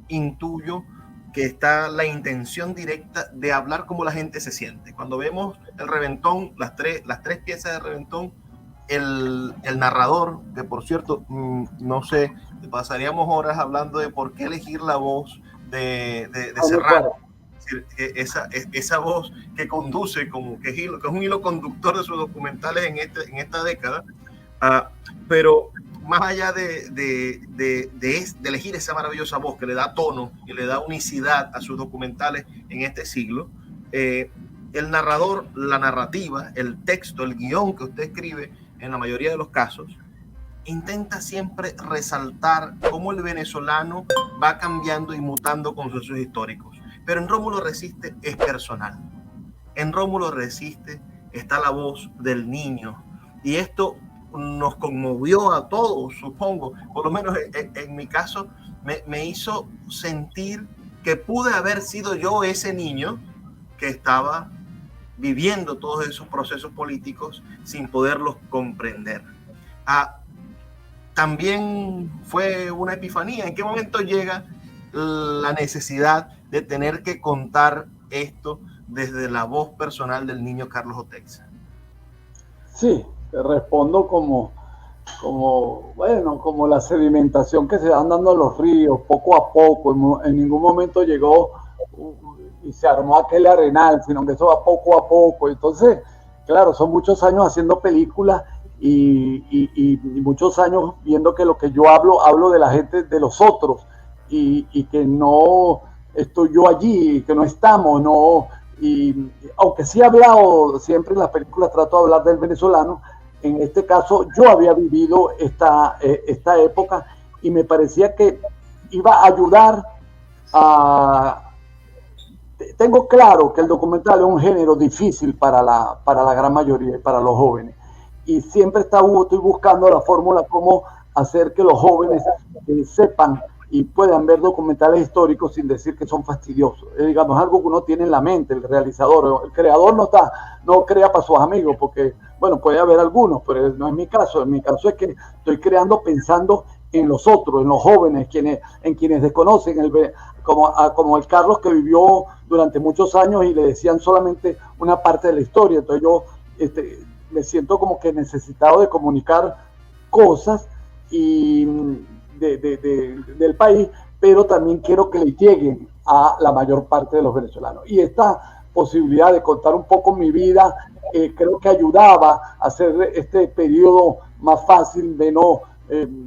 intuyo que está la intención directa de hablar como la gente se siente. Cuando vemos el Reventón, las tres piezas de Reventón, el narrador, que por cierto, no sé, pasaríamos horas hablando de por qué elegir la voz de Serrano. Es decir, esa voz que conduce, como que es un hilo conductor de sus documentales en esta década, pero más allá de elegir esa maravillosa voz que le da tono y le da unicidad a sus documentales en este siglo, el narrador, la narrativa, el texto, el guión que usted escribe, en la mayoría de los casos, intenta siempre resaltar cómo el venezolano va cambiando y mutando con sus hechos históricos. Pero en Rómulo Resiste es personal. En Rómulo Resiste está la voz del niño. Y esto nos conmovió a todos, supongo. Por lo menos en mi caso, me hizo sentir que pude haber sido yo ese niño que estaba viviendo todos esos procesos políticos sin poderlos comprender. También fue una epifanía. ¿En qué momento llega la necesidad de tener que contar esto desde la voz personal del niño Carlos Oteiza? Sí, te respondo como la sedimentación que se van dando a los ríos, poco a poco. En ningún momento llegó y se armó aquel arenal, sino que eso va poco a poco. Entonces, claro, son muchos años haciendo películas y muchos años viendo que lo que yo hablo de la gente, de los otros, y que no estoy yo allí, que no estamos, no. Y aunque sí he hablado siempre en las películas, trato de hablar del venezolano. En este caso yo había vivido esta época y me parecía que iba a ayudar a... Tengo claro que el documental es un género difícil para la gran mayoría y para los jóvenes, y siempre estoy buscando la fórmula cómo hacer que los jóvenes sepan y puedan ver documentales históricos sin decir que son fastidiosos. Digamos, algo que uno tiene en la mente, el realizador. El creador no crea para sus amigos, porque, bueno, puede haber algunos, pero no es mi caso. En mi caso es que estoy creando pensando en los otros, en los jóvenes, en quienes desconocen, como el Carlos, que vivió durante muchos años y le decían solamente una parte de la historia. Entonces yo me siento como que necesitado de comunicar cosas del país, pero también quiero que le lleguen a la mayor parte de los venezolanos. Y esta posibilidad de contar un poco mi vida, creo que ayudaba a hacer este periodo más fácil,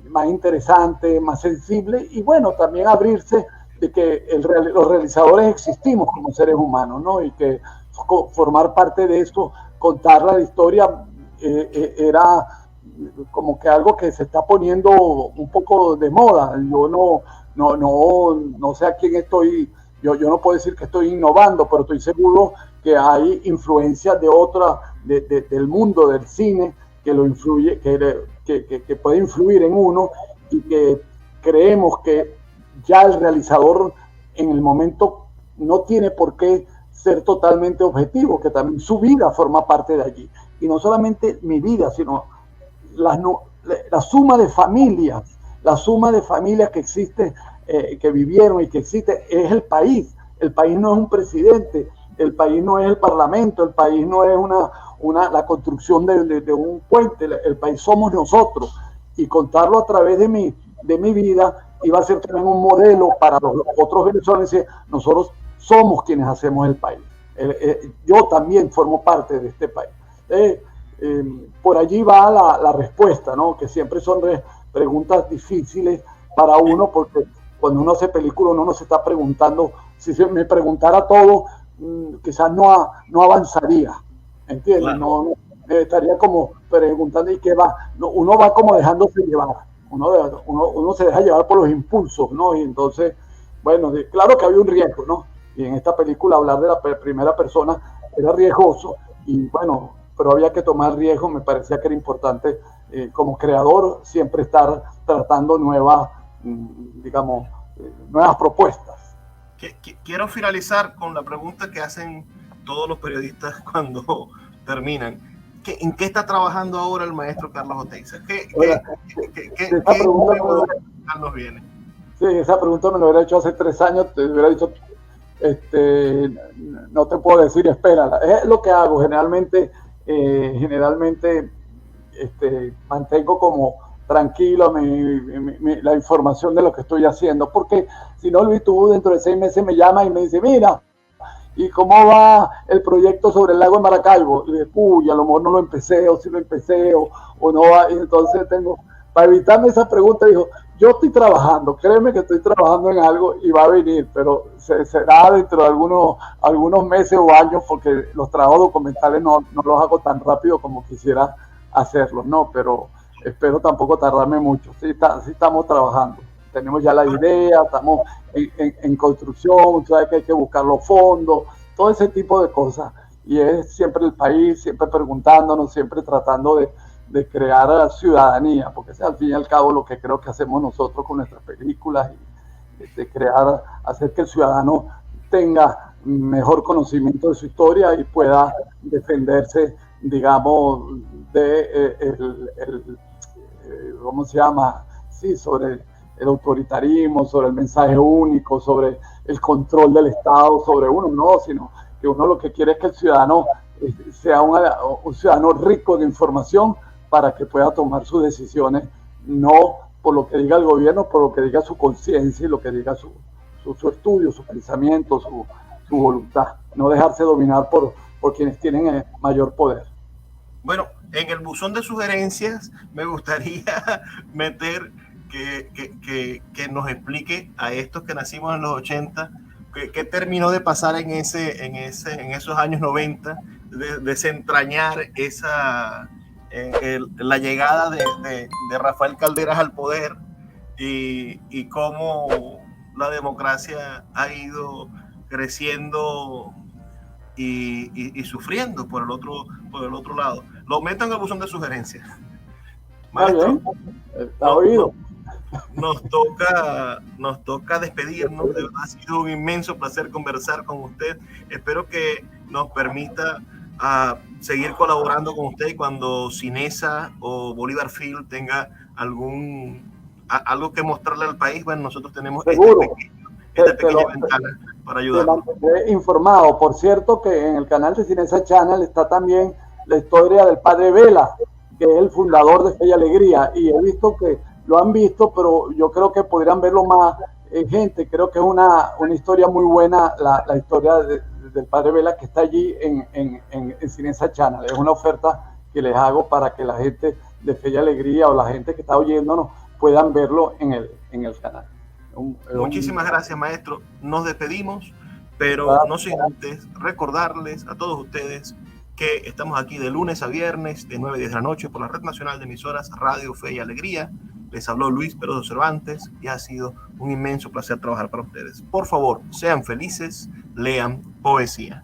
más interesante, más sensible, y bueno, también abrirse los realizadores existimos como seres humanos, ¿no? Y que formar parte de esto, contar la historia, era como que algo que se está poniendo un poco de moda. Yo no sé a quién estoy, yo no puedo decir que estoy innovando, pero estoy seguro que hay influencias del mundo del cine que lo influye, que puede influir en uno, y que creemos que ya el realizador en el momento no tiene por qué ser totalmente objetivo, que también su vida forma parte de allí. Y no solamente mi vida, sino la suma de familias, que existe, que vivieron y que existe, es el país. El país no es un presidente, el país no es el parlamento, el país no es la construcción de un puente, el país somos nosotros. Y contarlo a través de mi vida iba a ser también un modelo para los otros venezolanos. Nosotros somos quienes hacemos el país. Yo también formo parte de este país. Por allí va la respuesta, ¿no? Que siempre son preguntas difíciles para uno, porque cuando uno hace película uno no se está preguntando. Si se me preguntara todo, quizás no avanzaría, ¿entiendes? Claro. No, estaría como preguntando y qué va. No, uno va como dejándose llevar. Uno se deja llevar por los impulsos, ¿no? Y entonces, bueno, claro que había un riesgo, ¿no? Y en esta película hablar de la primera persona era riesgoso, y bueno, pero había que tomar riesgo. Me parecía que era importante, como creador, siempre estar tratando nuevas propuestas. Quiero finalizar con la pregunta que hacen todos los periodistas cuando terminan. ¿En qué está trabajando ahora el maestro Carlos Oteiza? ¿Qué nuevo nos viene? Sí, esa pregunta me lo hubiera hecho hace 3 años, te hubiera dicho, no te puedo decir, espérala. Es lo que hago generalmente. Mantengo como tranquilo la información de lo que estoy haciendo, porque si no, Luis, tú dentro de 6 meses me llamas y me dices, mira, ¿y cómo va el proyecto sobre el lago de Maracaibo? Y a lo mejor no lo empecé, o si lo empecé, o no va. Y entonces para evitarme esa pregunta, dijo, yo estoy trabajando, créeme que estoy trabajando en algo y va a venir, pero será dentro de algunos meses o años, porque los trabajos documentales no los hago tan rápido como quisiera hacerlos, ¿no? Pero espero tampoco tardarme mucho. Sí estamos trabajando, tenemos ya la idea, estamos en construcción, sabes que hay que buscar los fondos, todo ese tipo de cosas, y es siempre el país, siempre preguntándonos, siempre tratando de crear ciudadanía, porque es al fin y al cabo lo que creo que hacemos nosotros con nuestras películas, y hacer que el ciudadano tenga mejor conocimiento de su historia y pueda defenderse, digamos, ¿cómo se llama? Sí, sobre el autoritarismo, sobre el mensaje único, sobre el control del Estado sobre uno, no, sino que uno lo que quiere es que el ciudadano sea un ciudadano rico de información, para que pueda tomar sus decisiones, no por lo que diga el gobierno, por lo que diga su conciencia y lo que diga su estudio, su pensamiento, su voluntad. No dejarse dominar por quienes tienen mayor poder. Bueno, en el buzón de sugerencias me gustaría meter que nos explique a estos que nacimos en los 80, qué terminó de pasar en esos años 90, de desentrañar la llegada de Rafael Calderas al poder, y cómo la democracia ha ido creciendo y sufriendo por el otro lado. Lo meto en el buzón de sugerencias. Maestro, está oído. Nos toca despedirnos. De verdad, ha sido un inmenso placer conversar con usted. Espero que nos permita seguir colaborando con usted cuando Cinesa o Bolívar Film tenga algo que mostrarle al país. Bueno, nosotros tenemos esta pequeña ventana para ayudar. Te mantendré informado. Por cierto, que en el canal de Cinesa Channel está también la historia del padre Vela, que es el fundador de Fe y Alegría, y he visto que lo han visto, pero yo creo que podrían verlo más gente. Creo que es una historia muy buena, la historia del padre Vela, que está allí en Cinesa Channel. Es una oferta que les hago para que la gente de Fe y Alegría o la gente que está oyéndonos puedan verlo en el canal. Muchísimas gracias, maestro. Nos despedimos, pero Gracias. no sin antes recordarles a todos ustedes que estamos aquí de lunes a viernes de 9 a 10 de la noche por la Red Nacional de Emisoras Radio Fe y Alegría. Les habló Luis Peroso Cervantes y ha sido un inmenso placer trabajar para ustedes. Por favor, sean felices, lean poesía.